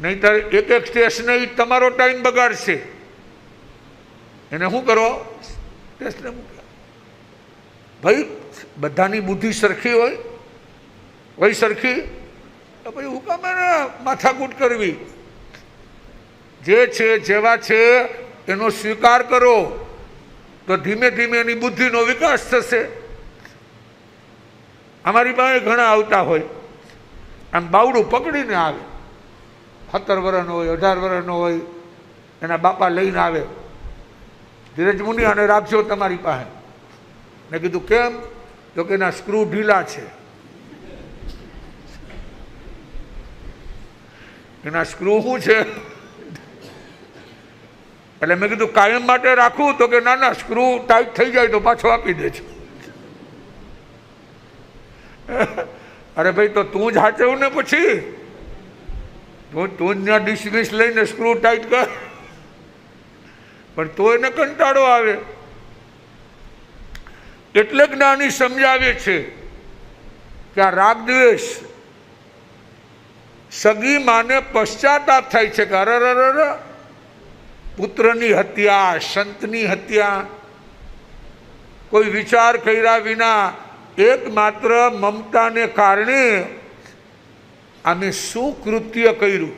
નહીંતર એક એક સ્ટેશને તમારો ટાઈમ બગાડશે. એને શું કરો? સ્ટેશને મૂકી આવો. ભાઈ બધાની બુદ્ધિ સરખી હોય સરખી તો ભાઈ હું કામ એને માથાકૂટ કરવી? જે છે જેવા છે એનો સ્વીકાર કરો તો ધીમે ધીમે એની બુદ્ધિનો વિકાસ થશે. અમારી પાસે ઘણા આવતા હોય, આમ બાવડું પકડીને આવે, 17 વર્ષનો હોય, 18 વર્ષનો હોય, એના બાપા લઈને આવે, ધીરજ મુનિ અને રાખજો તમારી પાસે. મેં કીધું કેમ? તો કે એના સ્ક્રૂ ઢીલા છે. એના સ્ક્રૂ શું છે? એટલે મેં કીધું કાયમ માટે રાખવું? તો કે ના ના, સ્ક્રૂ ટાઈટ થઈ જાય તો પાછો આપી દેજો. અરે ભાઈ તો તું જ હાચવ ને, પછી તું જ ત્યાં ડિસમિસ લઈને સ્ક્રૂ ટાઈટ કર. પણ તો એને કંટાળો આવે. એટલે જ્ઞાની સમજાવે છે કે આ રાગ દ્વેષ સગી માને પશ્ચાતાપ થાય છે કે અરર પુત્રની હત્યા, સંતની હત્યા, કોઈ વિચાર કર્યા વિના એકમાત્ર મમતાને કારણે આમે શું કૃત્ય કર્યું.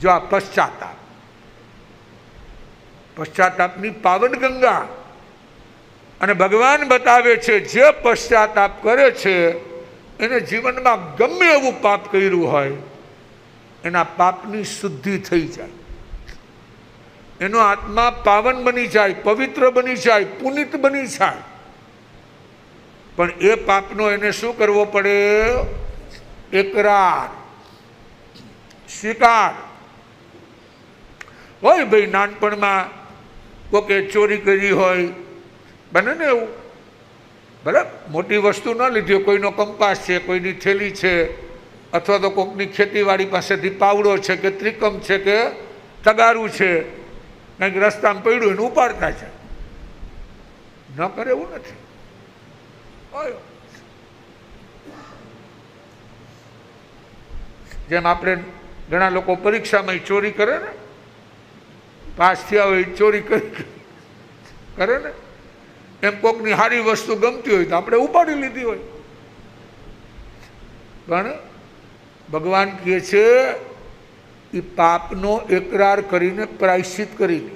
જો આ પશ્ચાતાપની પાવન ગંગા. અને ભગવાન બતાવે છે જે પશ્ચાતાપ કરે છે એને જીવનમાં ગમે એવું પાપ કર્યું હોય એના પાપની શુદ્ધિ થઈ જાય, એનો આત્મા પાવન બની જાય, પવિત્ર બની જાય, પુનિત બની જાય. પણ એ પાપનો એને શું કરવો પડે? એકરાર, સ્વીકાર. હોય ભાઈ નાનપણમાં કોકે ચોરી કરી હોય, બને ને એવું, ભલે મોટી વસ્તુ ન લીધી હોય, કોઈનો કંપાસ છે, કોઈની થેલી છે, અથવા તો કોઈકની ખેતીવાડી પાસેથી પાવડો છે કે ત્રિકમ છે કે તગારું છે, કંઈક રસ્તામાં પડ્યું એને ઉપાડતા છે. ન કરે એવું નથી. જેમ આપણે ઘણા લોકો પરીક્ષામાં ચોરી કરે ને, પાસ થયા હોય ચોરી કરે ને, એમ કોકની સારી વસ્તુ ગમતી હોય તો આપણે ઉપાડી લીધી હોય. પણ ભગવાન કહે છે એ પાપનો એકરાર કરીને પ્રાયશ્ચિત કરી લે.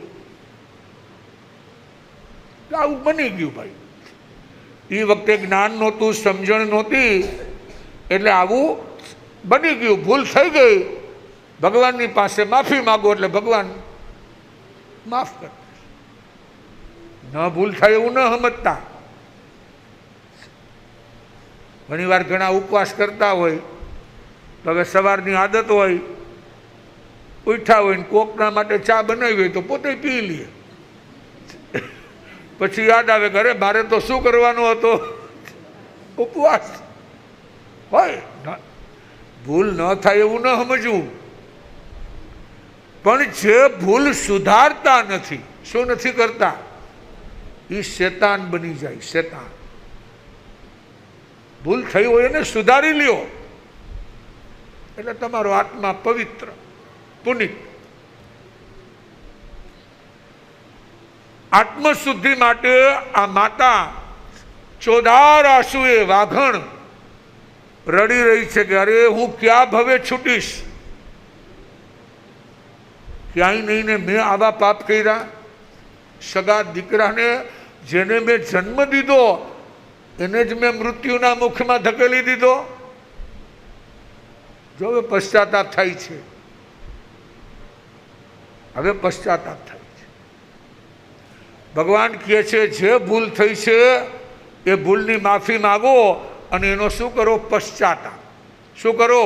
આવું બની ગયું ભાઈ. એ વખતે જ્ઞાન નહોતું, સમજણ નહોતી, એટલે આવું બની ગયું, ભૂલ થઈ ગઈ. ભગવાનની પાસે માફી માગો એટલે ભગવાન માફ કરે. ન ભૂલ થાય એવું ન સમજતા. ઘણી વાર ઘણા ઉપવાસ કરતા હોય તો હવે સવારની આદત હોય, ઉઠ્યા હોય ને કોકના માટે ચા બનાવી હોય તો પોતે પી લે. પછી યાદ આવે કે અરે મારે તો શું કરવાનો હતો, ઉપવાસ હોય. ભૂલ ન થાય એવું ન સમજવું. પણ જે ભૂલ સુધારતા નથી, શું નથી કરતા, એ શેતાન બની જાય. શેતાન. ભૂલ થઈ હોય એને સુધારી લ્યો એટલે તમારો આત્મા પવિત્ર, પુનિત. આત્મશુદ્ધિ માટે આ માતા ચોધાર આંસુએ વાઘણ રડી રહી છે કે અરે હું ક્યાં ભવે છૂટીશ. ક્યાંય નહીં ને મેં આવા પાપ કર્યા. સગા દીકરાને જેને મેં જન્મ દીધો એને જ મેં મૃત્યુના મુખમાં ધકેલી દીધો. જો હવે પશ્ચાતાપ થાય છે, હવે પશ્ચાતાપ થાય છે. ભગવાન કહે છે જે ભૂલ થઈ છે એ ભૂલની માફી માગો અને એનો શું કરો? પશ્ચાતાપ. શું કરો?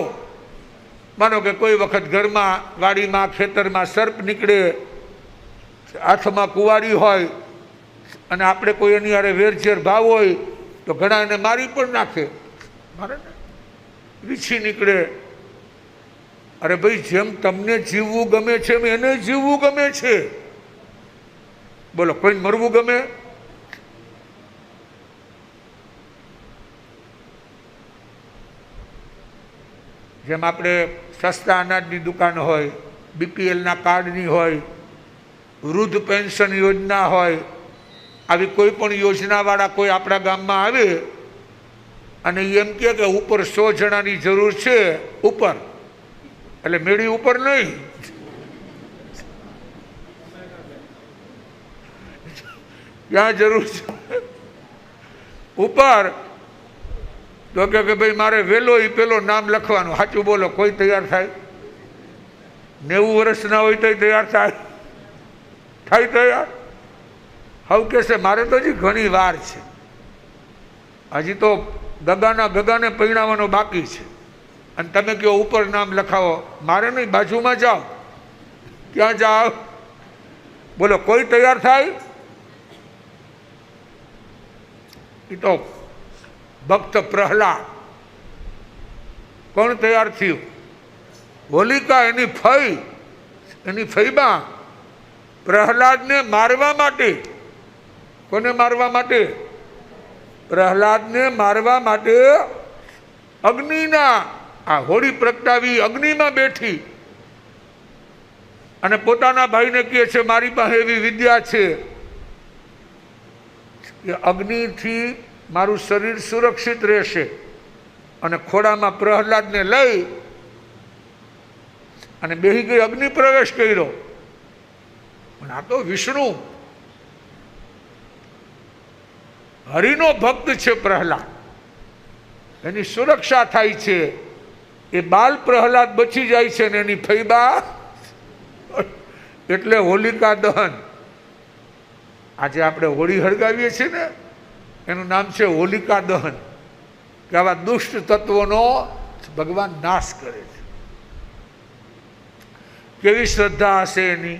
માનો કે કોઈ વખત ઘરમાં, વાડીમાં, ખેતરમાં સર્પ નીકળે, હાથમાં કુંવારી હોય અને આપણે કોઈ એની હારે વેરઝેર ભાવ હોય તો ઘણા એને મારી પણ નાખે. મારે ને વીછી નીકળે. અરે ભાઈ, જેમ તમને જીવવું ગમે છે એમ એને જીવવું ગમે છે. બોલો, કોઈને મરવું ગમે? જેમ આપણે સસ્તા અનાજની દુકાન હોય, બીપીએલના કાર્ડની હોય, વૃદ્ધ પેન્શન યોજના હોય, આવી કોઈ પણ યોજનાવાળા કોઈ આપણા ગામમાં આવે અને એમ કહે કે ઉપર 100 જણાની જરૂર છે, ઉપર, એટલે મેળી ઉપર નહીં, ક્યાં જરૂર છે ઉપર, તો કે ભાઈ મારે વેલો એ પેલો નામ લખવાનું. સાચું બોલો, કોઈ તૈયાર થાય? 90 વર્ષના હોય તો તૈયાર થાય તૈયાર? હવે કે છે મારે તો હજી ઘણી વાર છે, હજી તો ગગાને પૈણાવવાનો બાકી છે, અને તમે કહો ઉપર નામ લખાવો. મારે નહીં, બાજુમાં જાઓ. ક્યાં જાઓ? બોલો, કોઈ તૈયાર થાય? એ તો ભક્ત પ્રહલાદ. કોણ તૈયાર થયું? હોલિકા, એની ફઈબા પ્રહલાદને મારવા માટે. કોને મારવા માટે? પ્રહલાદને મારવા માટે અગ્નિના આ હોળી પ્રગટાવી અગ્નિમાં બેઠી અને પોતાના ભાઈને કહે છે મારી પાસે એવી વિદ્યા છે કે અગ્નિથી મારું શરીર સુરક્ષિત રહેશે. અને ખોડામાં પ્રહલાદને લઈ અને બેહી ગઈ, અગ્નિ પ્રવેશ કર્યો. પણ આ તો વિષ્ણુ હરિનો ભક્ત છે પ્રહલાદ, એની સુરક્ષા થાય છે. એ બાલ પ્રહલાદ બચી જાય છે ને એની ફૈબા, એટલે હોલિકા દહન. આજે આપણે હોળી હળગાવીએ છીએ ને, એનું નામ છે હોલિકા દહન, કે આવા દુષ્ટ તત્વોનો ભગવાન નાશ કરે છે. કેવી શ્રદ્ધા હશે એની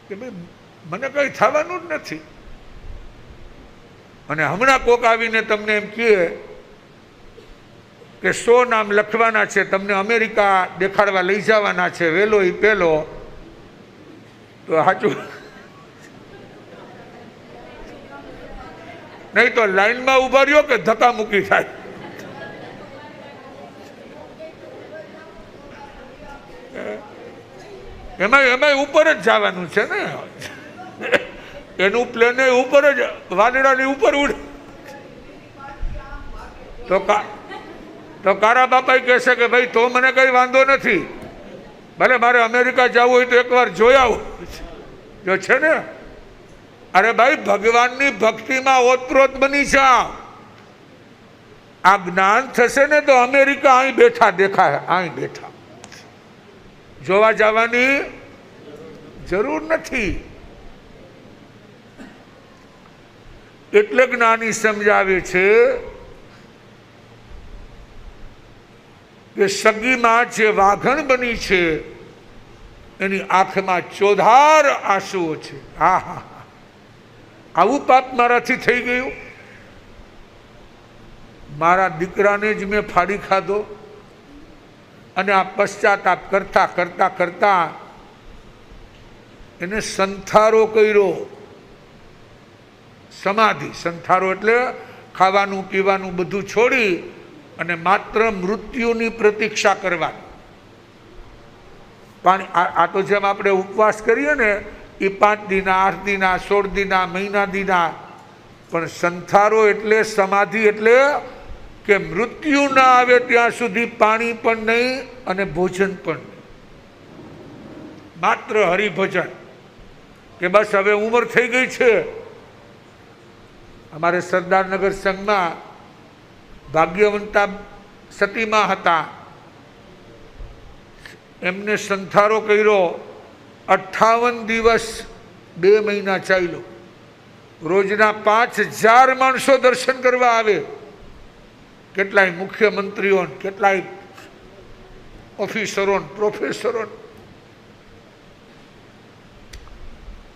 કે ભાઈ મને કઈ થવાનું જ નથી. અને હમણાં કોક આવીને તમને એમ કહે કે 100 નામ લખવાના છે, તમને અમેરિકા દેખાડવા લઈ જવાના છે, વેલો ઈ પેલો, તો સાચું નહીં તો લાઈનમાં ઉભા રહ્યો કે ધક્કા મૂકી થાય. એમાં ઉપર જ જવાનું છે ને, એનું પ્લેન ઉપર જ વાદળાની ઉપર ઉડે. તો કારા બાપા કહેશે કે ભાઈ તો મને કઈ વાંધો નથી, ભલે મારે અમેરિકા જવું હોય તો એકવાર જોઈ આવું. જો છે ને, અરે ભાઈ ભગવાનની ભક્તિમાં ઓતપ્રોત બની જાઓ. આ જ્ઞાન થશે ને તો અમેરિકા અહીં બેઠા દેખાય, અહીં બેઠા. જોવા જવાની જરૂર નથી. એટલે જ્ઞાની સમજાવે છે કે સગીમાં જે વાઘણ બની છે એની આંખમાં ચોધાર આંસુઓ છે. હા હા, આવું પાપ મારાથી થઈ ગયું, મારા દીકરાને જ મેં ફાડી ખાધો. અને આ પશ્ચાતાપ કરતા કરતા કરતા એને સંથારો કર્યો. સમાધિ, સંથારો એટલે ખાવાનું પીવાનું બધું છોડી અને માત્ર મૃત્યુની પ્રતીક્ષા કરવાની. પણ આ તો જેમ આપણે ઉપવાસ કરીએ ને, એ 5 દીના, 8 દીના, 16 દીના, મહિના દીના. પણ સંથારો એટલે સમાધિ એટલે કે મૃત્યુ ના આવે ત્યાં સુધી પાણી પણ નહીં અને ભોજન પણ નહીં, માત્ર હરિભજન. કે બસ હવે ઉંમર થઈ ગઈ છે. અમારે સરદારનગર સંઘમાં ભાગ્યવંતા સતીમાં હતા, એમને સંથારો કર્યો. 58 દિવસ 2 મહિના ચાલ્યો. રોજના 5000 માણસો દર્શન કરવા આવે. કેટલાય મુખ્યમંત્રીઓ, કેટલાય ઓફિસરો, પ્રોફેસરો.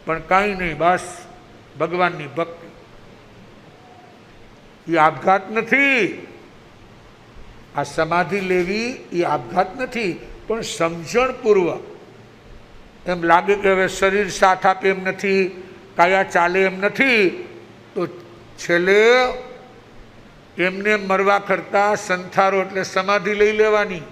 પણ કાંઈ નહીં, બસ ભગવાનની ભક્તિ. એ આપઘાત નથી. આ સમાધિ લેવી એ આપઘાત નથી, પણ સમજણપૂર્વક. એમ લાગે કે હવે શરીર સાથ આપે એમ નથી, કાયા ચાલે એમ નથી, તો છેલ્લે એમને મરવા કરતા સંથારો એટલે સમાધિ લઈ લેવાની.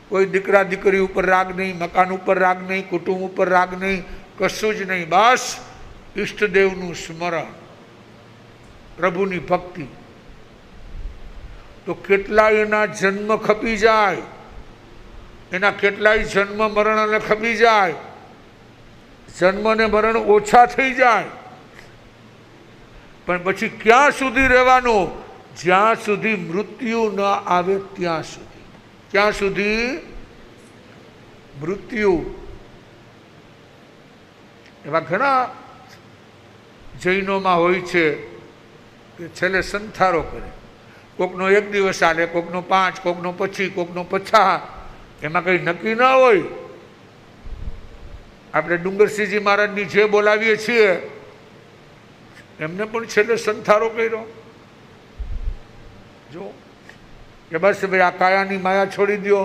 કોઈ દીકરા દીકરી ઉપર રાગ નહીં, મકાન ઉપર રાગ નહીં, કુટુંબ ઉપર રાગ નહીં, કશું જ નહીં. બસ ઈષ્ટદેવનું સ્મરણ, પ્રભુની ભક્તિ. તો કેટલાય એના જન્મ ખપી જાય, એના કેટલાય જન્મ મરણ ખપી જાય, જન્મ ને મરણ ઓછા થઈ જાય. પણ પછી ક્યાં સુધી રહેવાનું? જ્યાં સુધી મૃત્યુ ન આવે ત્યાં સુધી. ક્યાં સુધી? મૃત્યુ. એવા ઘણા જૈનોમાં હોય છે કે છેલ્લે સંથારો કરે. કોકનો 1 દિવસ ચાલે, કોકનો 5, કોકનો 25, કોકનો 50. એમાં કંઈ નક્કી ના હોય. આપણે ડુંગરસિંહજી મહારાજની જે બોલાવીએ છીએ, એમને પણ છેલ્લે સંથારો કર્યો. જો કે બસ ભાઈ આ કાયાની માયા છોડી દો.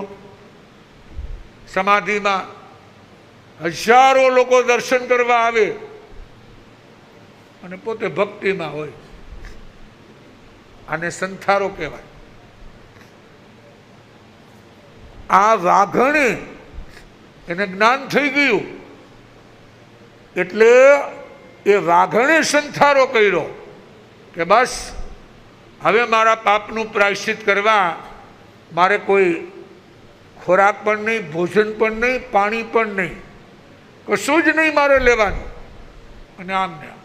સમાધિમાં હજારો લોકો દર્શન કરવા આવે અને પોતે ભક્તિમાં હોય. આને સંથારો કહેવાય. આ વાઘણે એને જ્ઞાન થઈ ગયું એટલે એ વાઘણે સંથારો કર્યો કે બસ હવે મારા પાપનું પ્રાયશ્ચિત કરવા મારે કોઈ ખોરાક પણ નહીં, ભોજન પણ નહીં, પાણી પણ નહીં, કશું જ નહીં મારે લેવાનું. અને આમ ને આમ.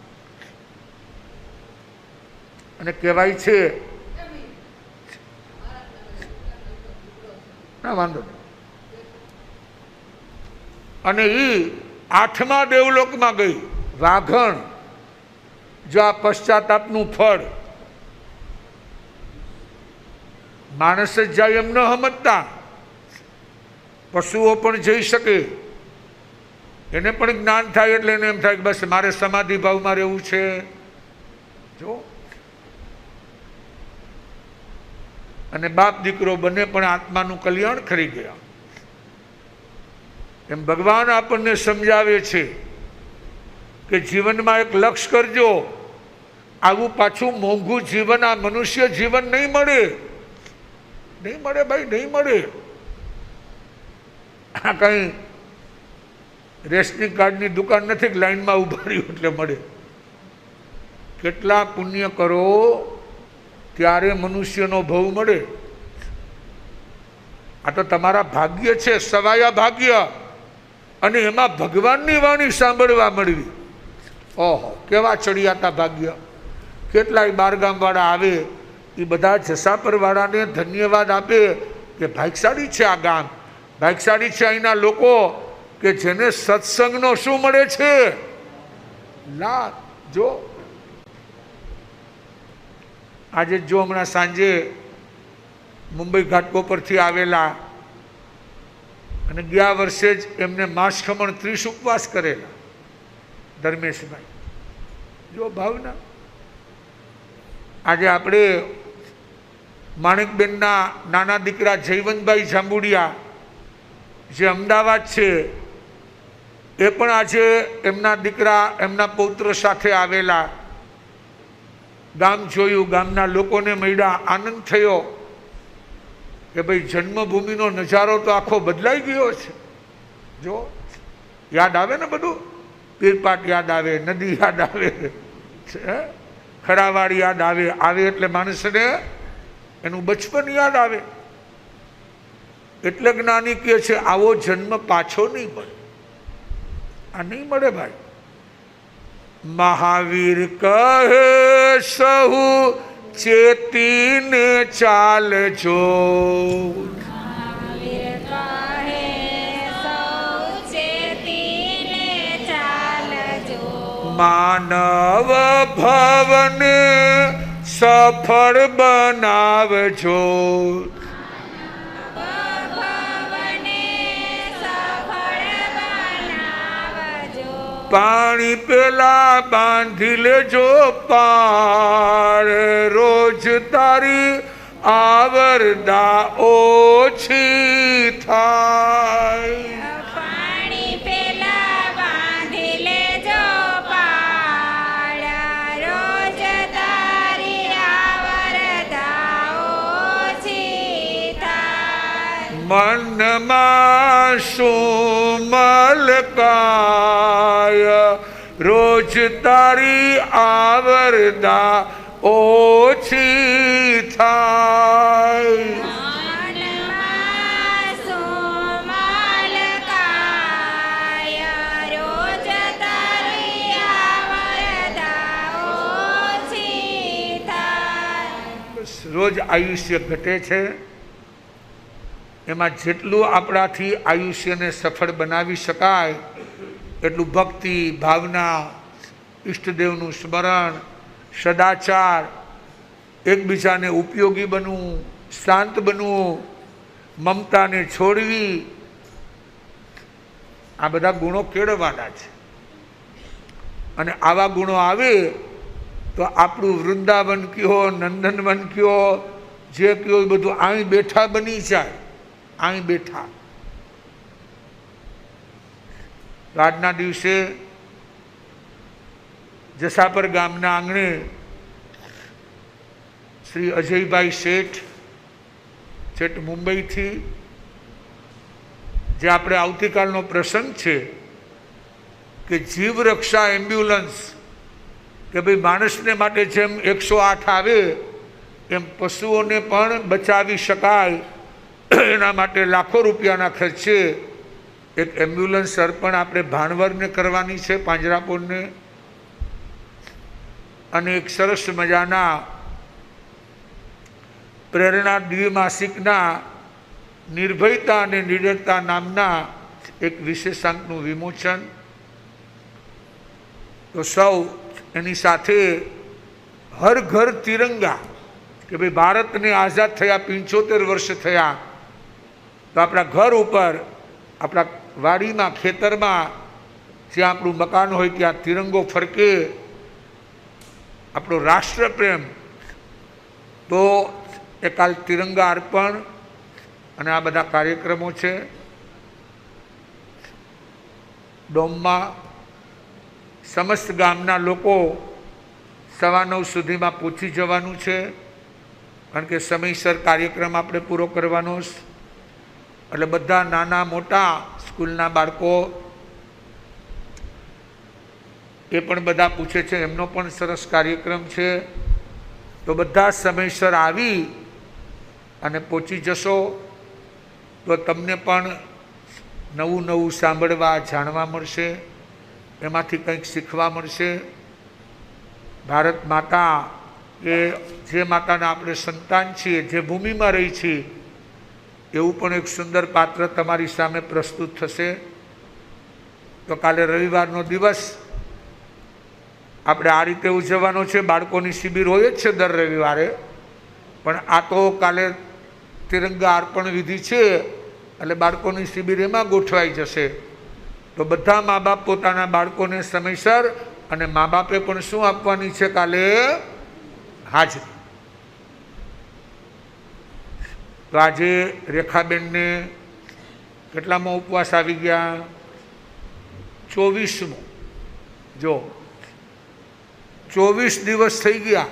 અને કહેવાય છે ના વાંધો નહીં. અને એ 8મા દેવલોકમાં ગઈ વાઘણ. જો આ પશ્ચાતાપનું ફળ માણસ જ જાય એમ ન સમજતા, પશુઓ પણ જઈ શકે. એને પણ જ્ઞાન થાય એટલે એને એમ થાય કે બસ મારે સમાધિ ભાવમાં રહેવું છે. જો અને બાપ દીકરો બંને પણ આત્માનું કલ્યાણ કરી ગયા. એમ ભગવાન આપણને સમજાવે છે કે જીવનમાં એક લક્ષ્ય કરજો. આવું પાછું મોંઘું જીવન આ મનુષ્ય જીવન નહીં મળે. નહીં મળે ભાઈ, નહીં મળે. આ કઈ રેશનિંગ કાર્ડની દુકાન નથી લાઈનમાં ઉભા રહ્યું એટલે મળે. કેટલા પુણ્ય કરો ત્યારે મનુષ્યનો ભવ મળે. આ તો તમારા ભાગ્ય છે, સવાયા ભાગ્ય. અને એમાં ભગવાનની વાણી સાંભળવા મળવી, ઓહો કેવા ચડિયાતા ભાગ્ય. કેટલાય બારગામવાળા આવે એ બધા જસાપરવાળાને ધન્યવાદ આપે કે ભાગ્યશાળી છે આ ગામ, ભાગ્યશાળી છે અહીંના લોકો કે જેને સત્સંગનો શું મળે છે લાભ. જો આજે જો હમણાં સાંજે મુંબઈ ઘાટકોપરથી આવેલા અને ગયા વર્ષે જ એમને માસ ખમણ 30 ઉપવાસ કરેલા ધર્મેશભાઈ. જો ભાવના. આજે આપણે માણેકબેનના નાના દીકરા જયવંતભાઈ જાંબુડિયા જે અમદાવાદ છે એ પણ આજે એમના દીકરા એમના પૌત્ર સાથે આવેલા. ગામ જોયું, ગામના લોકોને મળ્યા, આનંદ થયો કે ભાઈ જન્મભૂમિનો નજારો તો આખો બદલાઈ ગયો છે. જો યાદ આવે ને બધું, પીરપાટ યાદ આવે, નદી યાદ આવે, ખરાવાડ યાદ આવે. આવે એટલે માણસને એનું બચપન યાદ આવે. એટલે જ્ઞાની કહે છે આવો જન્મ પાછો નહીં મળે. આ નહીં મળે ભાઈ. મહાવીર કહે સહુ ચેતીને ચાલજો, માનવ ભવને સફળ બનાવજો. પાણી પેલા બાંધી લેજો પાર, રોજ તારી આવરદા ઓછી થાય. પાણી પેલા બાંધી લેજો પાડ, રોજ તારી આવરદા ઓછી થાય. મનમાં શું મલકાય, રોજ તારી આવરદા ઓછી થાય. મનમાં શું મલકાય, રોજ તારી આવરદા ઓછી થાય. રોજ આયુષ્ય ઘટે છે. એમાં જેટલું આપણાથી આયુષ્યને સફળ બનાવી શકાય એટલું ભક્તિ, ભાવના, ઈષ્ટદેવનું સ્મરણ, સદાચાર, એકબીજાને ઉપયોગી બનવું, શાંત બનવું, મમતાને છોડવી, આ બધા ગુણો કેળવવાના છે. અને આવા ગુણો આવે તો આપણું વૃંદાવન કયો, નંદનવન કયો, જે કયો એ બધું અહીં બેઠા બની જાય. અહીં બેઠા. આજના દિવસે જસાપર ગામના આંગણે શ્રી અજયભાઈ શેઠ મુંબઈથી જે આપણે આવતીકાલનો પ્રસંગ છે કે જીવ રક્ષા એમ્બ્યુલન્સ, કે ભાઈ માણસને માટે જેમ 108 આવે એમ પશુઓને પણ બચાવી શકાય, એના માટે લાખો રૂપિયાના ખર્ચે એક એમ્બ્યુલન્સ અર્પણ આપણે ભાણવરને કરવાની છે, પાંજરાપોળને. અને એક સરસ મજાના પ્રેરણા દ્વિમાસિકના નિર્ભયતા અને નિડરતા નામના એક વિશેષાંકનું વિમોચન. તો સૌ એની સાથે હર ઘર તિરંગા, કે ભાઈ ભારતને આઝાદ થયા 75 વર્ષ થયા, તો આપણા ઘર ઉપર, આપણા વાડીમાં, ખેતરમાં, જ્યાં આપણું મકાન હોય ત્યાં તિરંગો ફરકે, આપણો રાષ્ટ્રપ્રેમ. તો એ કાલ તિરંગા અર્પણ અને આ બધા કાર્યક્રમો છે. ડોમમાં સમસ્ત ગામના લોકો 9:15 સુધીમાં પહોંચી જવાનું છે, કારણ કે સમયસર કાર્યક્રમ આપણે પૂરો કરવાનો છે. એટલે બધા નાના મોટા સ્કૂલના બાળકો એ પણ બધા પૂછે છે, એમનો પણ સરસ કાર્યક્રમ છે. તો બધા સમયસર આવી અને પહોંચી જશો તો તમને પણ નવું નવું સાંભળવા, જાણવા મળશે, એમાંથી કંઈક શીખવા મળશે. ભારત માતા, કે જે માતાના આપણે સંતાન છીએ, જે ભૂમિમાં રહી છીએ, એવું પણ એક સુંદર પાત્ર તમારી સામે પ્રસ્તુત થશે. તો કાલે રવિવારનો દિવસ આપણે આ રીતે ઉજવવાનો છે. બાળકોની શિબિર હોય જ છે દર રવિવારે, પણ આ તો કાલે તિરંગા અર્પણ વિધિ છે એટલે બાળકોની શિબિર એમાં ગોઠવાઈ જશે. તો બધા મા બાપ પોતાના બાળકોને સમયસર, અને મા બાપે પણ શું આપવાની છે કાલે? હાજરી. તો આજે રેખાબેનને કેટલામો ઉપવાસ આવી ગયા? 24મો. જો 24 દિવસ થઈ ગયા.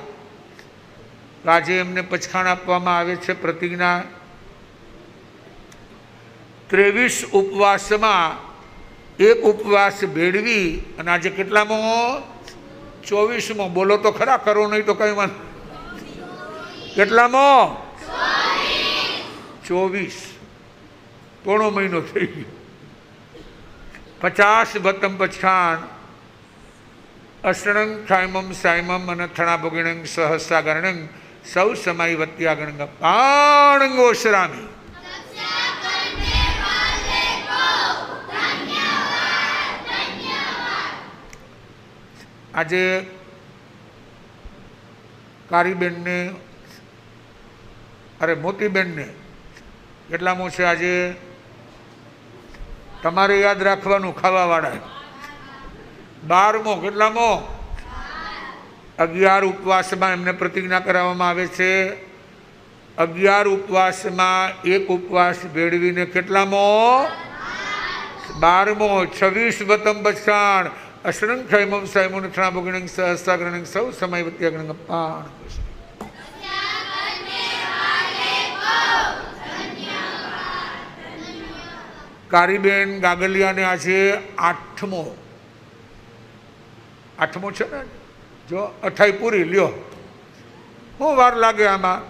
તો આજે એમને પચખાણ આપવામાં આવે છે, પ્રતિજ્ઞા. 23 ઉપવાસમાં એક ઉપવાસ ભેળવી અને આજે કેટલામો? 24મો. બોલો તો ખરા, કરો નહીં તો કઈ વાંધો. કેટલામો? 24. પોણો મહિનો થઈ ગયો. 50 વતમ પચખાણ. અસણંગ ખાયમમ સાયમમ અનથણા ભોગિણંગ સહસ્રાગરણંગ સૌ સમાય વત્યાગણંગ પાણંગોશરામી. આજે કારીબેનને, અરે મોતીબેનને કેટલામો છે આજે? તમારે યાદ રાખવાનું, ખાવાવાળા. 12મો. કેટલામો? 11 ઉપવાસમાં એમને પ્રતિજ્ઞા કરાવવામાં આવે છે. 11 ઉપવાસમાં એક ઉપવાસ ભેળવીને કેટલામો? 12મો. 26 વતમ પચખાણ. અસણંગ ખૈમમ સાયમો નથણા ભોગિણંગ સહસ્રાગ્રણંગ સૌ સમય વત્યાગ્રણંગ પાણ. કારીબેન ગાગલિયાને આજે 8મો છે ને? જો 28 પૂરી લ્યો. શું વાર લાગે આમાં?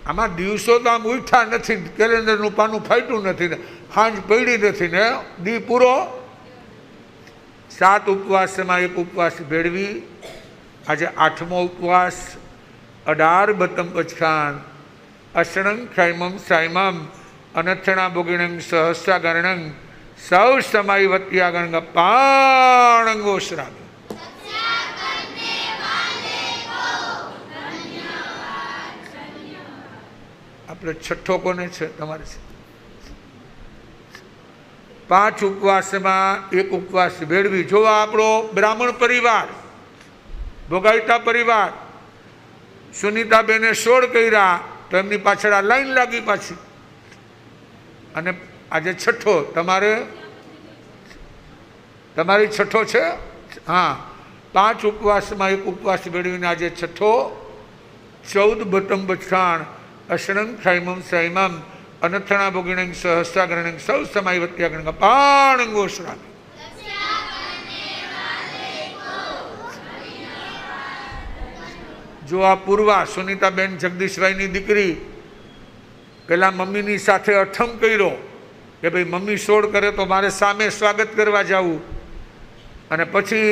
આમાં દિવસો તો આમ ઉઠા નથી, કેલેન્ડરનું પાનું ફાટ્યું નથી ને, સાંજ પડી નથી ને, દી પૂરો. 7 ઉપવાસમાં એક ઉપવાસ ભેળવી. આજે 8મો ઉપવાસ. 18 બતમ પચખાણ. અસણંગ ખૈમમ સાયમમ અનથણા ભોગિણંગ સહસ્રાગરણંગ સૌ સમાય વત્યાગણંગ પાણંગોશરામી. આપણે છઠ્ઠો કોને છે? તમારે છે. 5 ઉપવાસમાં એક ઉપવાસ ભેળવી. જો આપણો બ્રાહ્મણ પરિવાર, ભોગાઈતા પરિવાર, સુનીતાબેને 16 કર્યા તો એમની પાછળ આ લાઈન લાગી પાછી. અને આજે છઠ્ઠો તમારી છઠ્ઠો છે. હા, 5 ઉપવાસમાં એક ઉપવાસ ભેળવીને આજે છઠ્ઠો. 14 બતમ પચખાણ. અસણંગ ખૈમમ સાયમમ અનથણા ભોગિણંગ સહસ્રાગ્રણંગ સૌ સમાયવત્યાગ્રંગ પાણંગોશ્રામી. જો આ પૂર્વા સુનીતાબેન જગદીશભાઈની દીકરી પેલા મમ્મીની સાથે અઠમ કર્યો કે ભાઈ મમ્મી સોળ કરે તો મારે સામે સ્વાગત કરવા જવું, અને પછી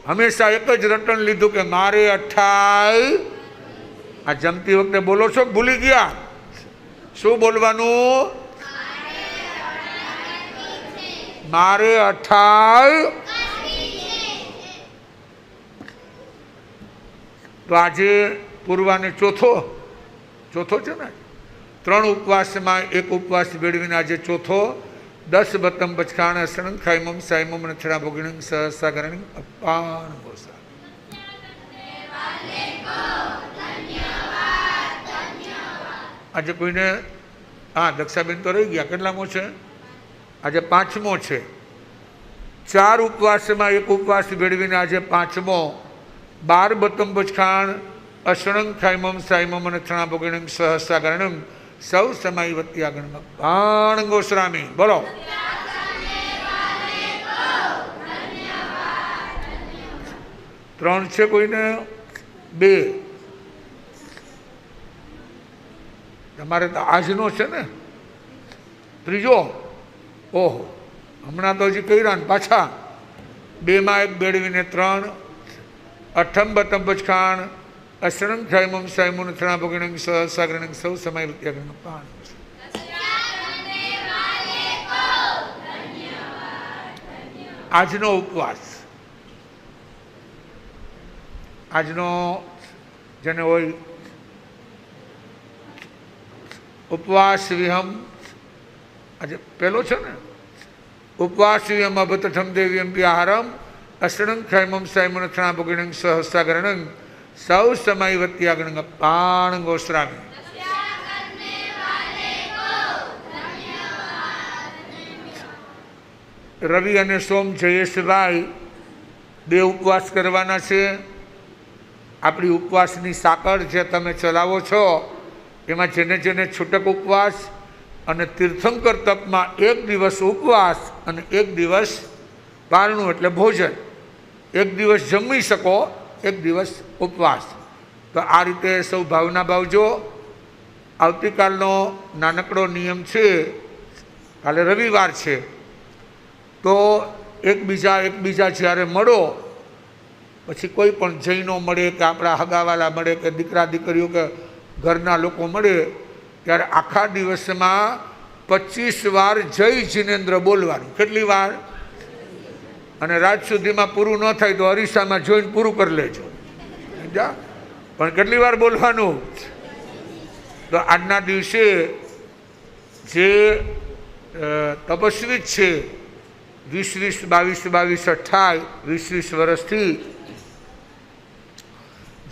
હંમેશા એક જ રટણ લીધું કે મારે 28. આ જમતી વખતે બોલો છો ભૂલી ગયા? શું બોલવાનું? મારે 28. તો આજે પૂર્વાને ચોથો છે ને, 3 ઉપવાસમાં એક ઉપવાસ મેળવીને આજે ચોથો. 10 બતમ બચખાણ અસણંગ ખાઈમમ સાઈમમ નથડા ભોગિણંગ સહસાગરણંગ અપાન ગોસા. આજે કોઈને દક્ષાબેન તો રહી ગયા. કેટલામો છે? આજે 5મો છે. 4 ઉપવાસમાં એક ઉપવાસ મેળવીને આજે 5મો. 12 બતમ બચખાણ અસણંગ ખાઈમમ સાઈમમ નથડા ભોગિણંગ સહસાગરણંગ સૌ સમાયવત્યાગણ પાણંગોશ્રામી. બોલો. ત્રણ છે કોઈને? 2. તમારે તો આજનો છે ને ત્રીજો. ઓહો, હમણાં તો હજી કર્યા ને પાછા 2માં 1 બેડવીને 3. અઠમ બતમ બચખાણ અસણંગ ખાઈમમ સાઈમમ નથડા ભોગિણંગ સહસાગરણંગ સૌ સમાયવત્યાગણ પાણ. આજનો ઉપવાસ, આજનો જેને હોય ઉપવાસ વિહમ, આજે પહેલો છે ને, ઉપવાસ વિહમ અભતઠમ દેવીયમ આહારમ અસણંગ ખાઈમમ સાઈમમ નથડા ભોગિણંગ સહસાગરણંગ સૌ સમાયવત્યાગણ પાણંગોશ્રામી. રવિ અને સોમ જયેશભાઈ 2 ઉપવાસ કરવાના છે. આપણી ઉપવાસની સાકળ જે તમે ચલાવો છો એમાં જેને જેને છૂટક ઉપવાસ અને તીર્થંકર તપમાં 1 દિવસ ઉપવાસ અને 1 દિવસ પારણું એટલે ભોજન, 1 દિવસ જમી શકો, 1 દિવસ ઉપવાસ. તો આ રીતે સૌ ભાવના ભાવજો. આવતીકાલનો નાનકડો નિયમ છે, કાલે રવિવાર છે, તો એકબીજા જ્યારે મળો પછી કોઈ પણ જૈનો મળે કે આપણા હગાવાલા મળે કે દીકરા દીકરીઓ કે ઘરના લોકો મળે ત્યારે આખા દિવસમાં 25 વાર જય જિનેન્દ્ર બોલવાનું. કેટલી વાર? અને રાત સુધીમાં પૂરું ન થાય તો અરીસામાં જોઈને પૂરું કરી લેજો. પણ કેટલી વાર બોલવાનું? તો આજના દિવસે જે તપસ્વી છે 20-20, 22-22, 28, 20-20 વર્ષથી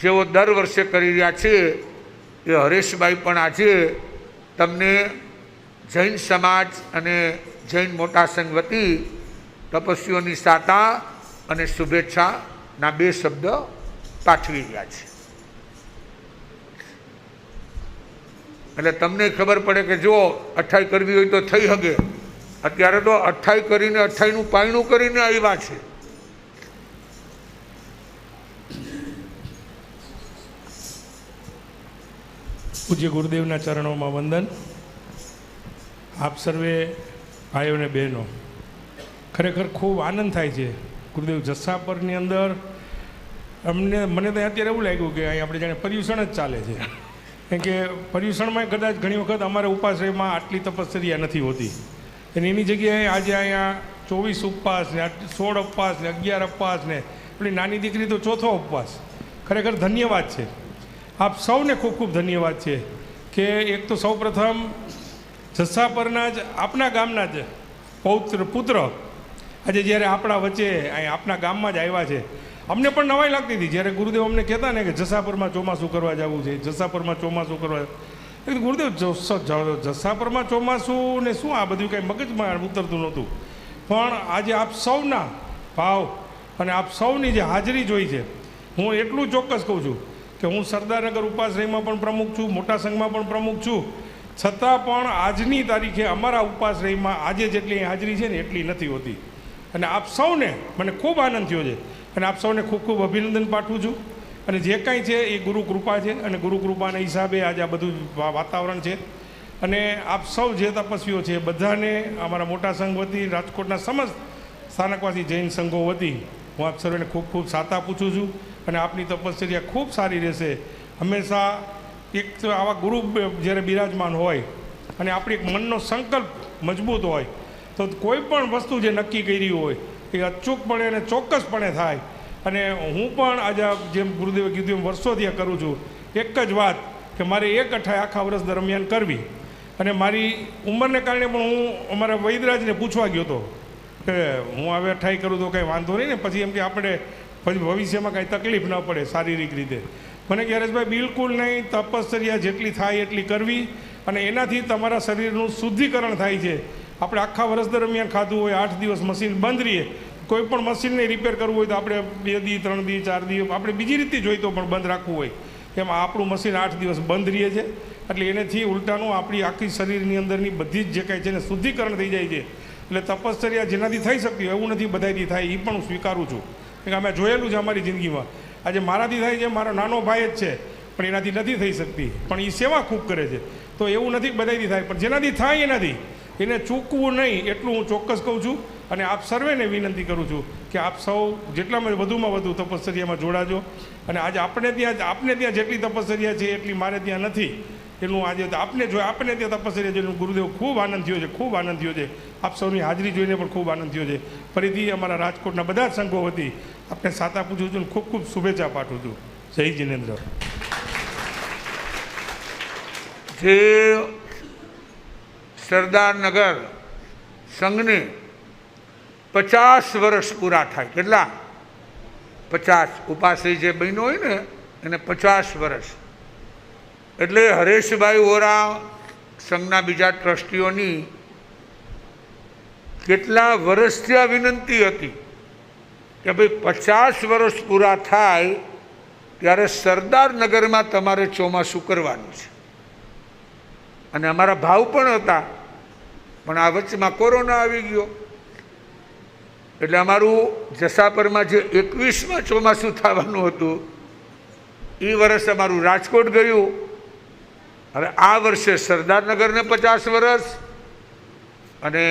જેઓ દર વર્ષે કરી રહ્યા છે એ હરેશભાઈ પણ આજે તમને જૈન સમાજ અને જૈન મોટા સંઘ વતી તપસ્વીઓની સાતા અને શુભેચ્છાના 2 શબ્દ પાઠવી રહ્યા છે. એટલે તમને ખબર પડે કે જો 28 કરવી હોય તો થઈ શકે. અત્યારે તો 28 કરીને 28નું પાયણું કરીને આવ્યા છે. પૂજ્ય ગુરુદેવના ચરણોમાં વંદન. આપ સર્વે ભાઈઓ અને બહેનો, ખરેખર ખૂબ આનંદ થાય છે. ગુરુદેવ જસાપરની અંદર મને તો અત્યારે એવું લાગ્યું કે અહીં આપણે જાણે પર્યુષણ જ ચાલે છે. કેમ કે પર્યુષણમાં કદાચ ઘણી વખત અમારે ઉપાશ્રયમાં આટલી તપશ્ચર્યા નથી હોતી, અને એની જગ્યાએ આજે અહીંયા 24 ઉપવાસ ને 16 ઉપવાસ ને 11 ઉપવાસ ને આપણી નાની દીકરી તો 4થો ઉપવાસ. ખરેખર ધન્યવાદ છે, આપ સૌને ખૂબ ખૂબ ધન્યવાદ છે કે એક તો સૌ પ્રથમ જસાપરના જ આપના ગામના જ પુત્ર આજે જ્યારે આપણા વચ્ચે અહીં આપના ગામમાં જ આવ્યા છે. અમને પણ નવાઈ લાગતી હતી જ્યારે ગુરુદેવ અમને કહેતા ને કે જસાપરમાં ચોમાસું કરવા જવું છે, જસાપરમાં ચોમાસું કરવા. ગુરુદેવ જસાપરમાં ચોમાસું ને શું આ બધું કંઈ મગજમાં ઉતરતું નહોતું. પણ આજે આપ સૌના ભાવ અને આપ સૌની જે હાજરી જોઈ છે, હું એટલું ચોક્કસ કહું છું કે હું સરદારનગર ઉપાશ્રયમાં પણ પ્રમુખ છું, મોટા સંઘમાં પણ પ્રમુખ છું, છતાં પણ આજની તારીખે અમારા ઉપાશ્રયમાં આજે જેટલી હાજરી છે ને એટલી નથી હોતી. અને આપ સૌને મને ખૂબ આનંદ થયો છે અને આપ સૌને ખૂબ ખૂબ અભિનંદન પાઠવું છું. અને જે કાંઈ છે એ ગુરુ કૃપા છે અને ગુરુ કૃપાના હિસાબે આજે આ બધું વાતાવરણ છે. અને આપ સૌ જે તપસ્વીઓ છે બધાને અમારા મોટા સંઘ વતી, રાજકોટના સમસ્ત સ્થાનકવાસી જૈન સંઘો વતી હું આપ સર્વેને ખૂબ ખૂબ સાથ આપું છું. અને આપની તપશ્ચર્યા ખૂબ સારી રહેશે. હંમેશા એક તો આવા ગુરુ જ્યારે બિરાજમાન હોય અને આપણી એક મનનો સંકલ્પ મજબૂત હોય તો કોઈ પણ વસ્તુ જે નક્કી કરી હોય એ અચૂકપણે અને ચોક્કસપણે થાય. અને હું પણ આજે જેમ ગુરુદેવે કીધું એમ વર્ષોથી આ કરું છું. એક જ વાત કે મારે એક અઠાઈ આખા વર્ષ દરમિયાન કરવી. અને મારી ઉંમરને કારણે પણ હું અમારા વૈદરાજને પૂછવા ગયો હતો કે હું હવે અઠાઈ કરું તો કંઈ વાંધો નહીં ને, પછી એમ કે આપણે પછી ભવિષ્યમાં કાંઈ તકલીફ ન પડે શારીરિક રીતે. મને કે હરેશભાઈ બિલકુલ નહીં, તપશ્ચર્યા જેટલી થાય એટલી કરવી અને એનાથી તમારા શરીરનું શુદ્ધિકરણ થાય છે. આપણે આખા વર્ષ દરમિયાન ખાધું હોય, 8 દિવસ મશીન બંધ રહીએ, કોઈ પણ મશીનને રિપેર કરવું હોય તો આપણે 2 દી 3 દી 4 દી આપણે બીજી રીતે જોઈએ તો પણ બંધ રાખવું હોય, એમાં આપણું મશીન 8 દિવસ બંધ રહીએ છે. એટલે એનાથી ઉલટાનું આપણી આખી શરીરની અંદરની બધી જ જે કાંઈ છે ને શુદ્ધિકરણ થઈ જાય છે. એટલે તપશ્ચર્યા જેનાથી થઈ શકતી હોય એવું નથી બધાથી થાય, એ પણ હું સ્વીકારું છું. કે અમે જોયેલું છે અમારી જિંદગીમાં. આજે મારાથી થાય છે, મારો નાનો ભાઈ જ છે પણ એનાથી નથી થઈ શકતી, પણ એ સેવા ખૂબ કરે છે. તો એવું નથી બધાથી થાય, પણ જેનાથી થાય એનાથી એને ચૂકવું નહીં એટલું હું ચોક્કસ કહું છું. અને આપ સર્વેને વિનંતી કરું છું કે આપ સૌ જેટલામાં વધુમાં વધુ તપશ્ચર્યામાં જોડાજો. અને આજે આપને ત્યાં જેટલી તપશ્ચર્યા છે એટલી મારે ત્યાં નથી. એનું આજે આપને ત્યાં તપશ્ચર્યા જોઈને ગુરુદેવ ખૂબ આનંદ થયો છે, ખૂબ આનંદ થયો છે. આપ સૌની હાજરી જોઈને પણ ખૂબ આનંદ થયો છે. ફરીથી અમારા રાજકોટના બધા જ સંઘો વતી આપને સાથ આપું છું અને ખૂબ ખૂબ શુભેચ્છા પાઠવું છું. જય જિનેન્દ્ર. જે સરદારનગર સંઘને 50 વર્ષ પૂરા થાય, કેટલા 50 ઉપાશ્રય જે બહેનો હોય ને એને 50 વર્ષ. એટલે હરેશભાઈ વોરા સંઘના બીજા ટ્રસ્ટીઓની કેટલા વર્ષથી આ વિનંતી હતી કે ભાઈ 50 વર્ષ પૂરા થાય ત્યારે સરદારનગરમાં તમારે ચોમાસું કરવાનું છે. અને અમારા ભાવ પણ હતા, પણ આ વચમાં કોરોના આવી ગયો એટલે અમારું જસાપરમાં જે 21માં ચોમાસું થવાનું હતું એ વર્ષ અમારું રાજકોટ ગયું. હવે આ વર્ષે સરદારનગરને 50 વર્ષ અને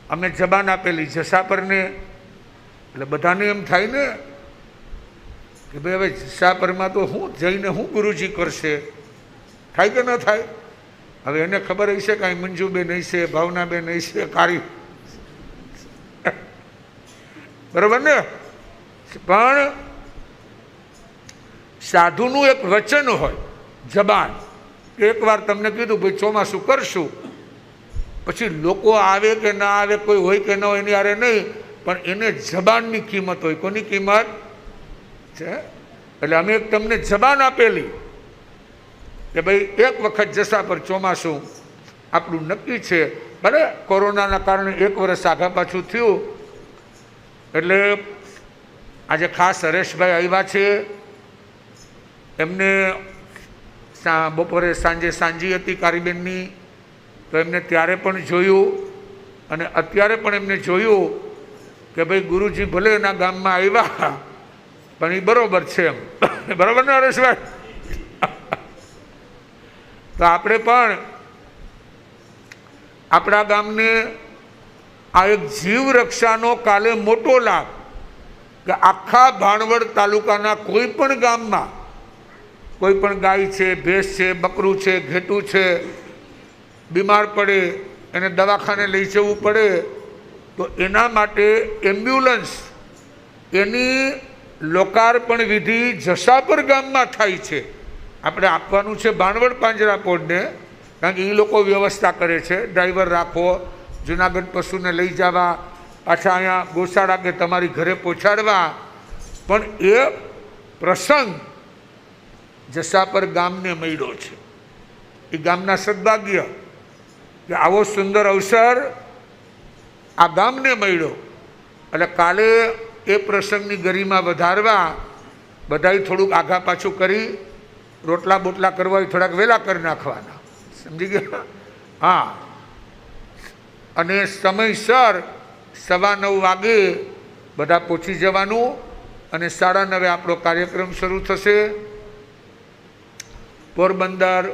અમે જબાન આપેલી જસાપરને. એટલે બધાને એમ થાય ને કે ભાઈ હવે જસાપરમાં તો હું જઈને હું ગુરુજી કરશે, થાય કે ન થાય. હવે એને ખબર હશે કાંઈ મંજુબેન હશે, ભાવનાબેન હશે, કારી, બરાબર ને. પણ સાધુનું એક વચન હોય, જબાન. એકવાર તમને કીધું ભાઈ ચોમાસું કરશું, પછી લોકો આવે કે ના આવે, કોઈ હોય કે ન હોય એની હારે નહીં, પણ એને જબાનની કિંમત હોય. કોની કિંમત છે? એટલે અમે એક તમને જબાન આપેલી કે ભાઈ એક વખત જસા પર ચોમાસું આપણું નક્કી છે. ભલે કોરોનાના કારણે 1 વર્ષ આઘા પાછું થયું. એટલે આજે ખાસ હરેશભાઈ આવ્યા છે. એમને બપોરે સાંજી હતી કારીબેનની, તો એમને ત્યારે પણ જોયું અને અત્યારે પણ એમને જોયું કે ભાઈ ગુરુજી ભલે એના ગામમાં આવ્યા પણ એ બરાબર છે એમ. બરાબર ને હરેશભાઈ? તો આપણે પણ આપણા ગામને આ એક જીવ રક્ષાનો કાલે મોટો લાભ કે આખા ભાણવડ તાલુકાના કોઈ પણ ગામમાં કોઈ પણ ગાય છે, ભેંસ છે, બકરું છે, ઘેટું છે, બીમાર પડે, એને દવાખાને લઈ જવું પડે તો એના માટે એમ્બ્યુલન્સ એની લોકાર્પણ વિધિ જસાપર ગામમાં થાય છે. આપણે આપવાનું છે ભાણવડ પાંજરાપોળને, કારણ કે એ લોકો વ્યવસ્થા કરે છે. ડ્રાઈવર રાખો, જુનાગઢ પશુને લઈ જવા, પાછા અહીંયા ગોશાળા કે તમારી ઘરે પહોંચાડવા. પણ એ પ્રસંગ જસાપર ગામને મળ્યો છે. એ ગામના સદભાગ્ય કે આવો સુંદર અવસર આ ગામને મળ્યો. એટલે કાલે એ પ્રસંગની ગરિમા વધારવા બધાય થોડુંક આઘા પાછું કરી રોટલા બોટલા કરવા થોડાક વહેલા કરી નાખવાના. સમજી ગયા? હા. અને સમયસર 9:15 વાગે બધા પહોંચી જવાનું અને 9:30 આપણો કાર્યક્રમ શરૂ થશે. પોરબંદર,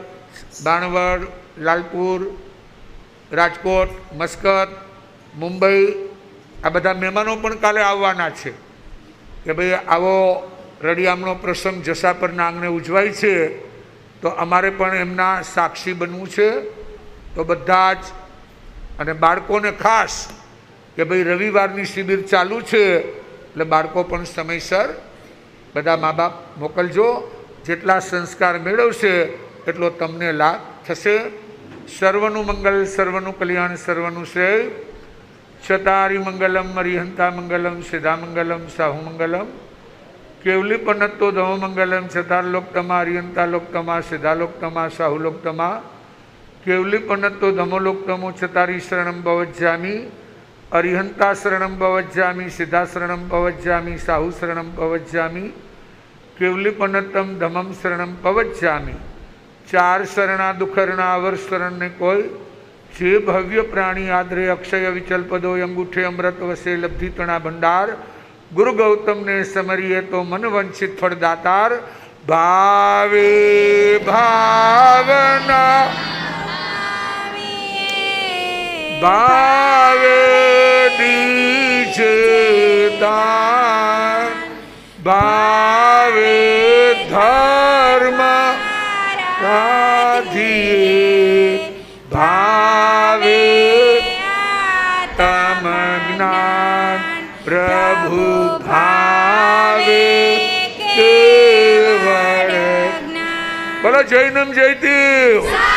બાણવડ, લાલપુર, રાજકોટ, મસ્કત, મુંબઈ આ બધા મહેમાનો પણ કાલે આવવાના છે કે ભાઈ આવો રળિયામણો પ્રસંગ જસાપરના આંગણે ઉજવાય છે તો અમારે પણ એમના સાક્ષી બનવું છે. તો બધા જ અને બાળકોને ખાસ કે ભાઈ રવિવારની શિબિર ચાલુ છે એટલે બાળકો પણ સમયસર બધા મા બાપ મોકલજો. જેટલા સંસ્કાર મેળવશે એટલો તમને લાભ થશે. સર્વનું મંગલ, સર્વનું કલ્યાણ, સર્વનું શ્રેય. ચતારી મંગલમ, અરિહંતા મંગલમ, સિદ્ધા મંગલમ, સાહુ મંગલમ. કેવલી પનત્તો ધમો મંગલમ, ચતાર લોકતમા, અરિહંતા લોકતમા, સિદ્ધા લોકતમા, સાહુ લોકતમા. કેવલી પનત્તો ધમો લોકતમો, ચતારી શરણમ ભવજ્જામિ, અરિહંતા શરણમ ભવજ્જામિ, સિદ્ધા શરણમ ભવજ્જામિ, સાહુ શરણમ ભવજ્જામિ. કેવલી પનત્તમ ધમમ શરણમ ભવજ્જામિ. 4 શરણા દુખરણા અવર શરણ ને કોઈ. જે ભવ્ય પ્રાણી આદરે અક્ષય વિચલ પદો, અંગૂઠે અમૃત વસે લબ્ધિ તણા ભંડાર. ગુરુ ગૌતમને સમરીએ તો મન વંચિત ફળ દાતાર. ભાવે ભાવના ભાવે દીજે દાન. ભાવે ધર્મ રાધીએ. ભાવે તમ જ્ઞાન પ્રભુ. ભાવે કેવળ. બોલો જૈનમ જયતી.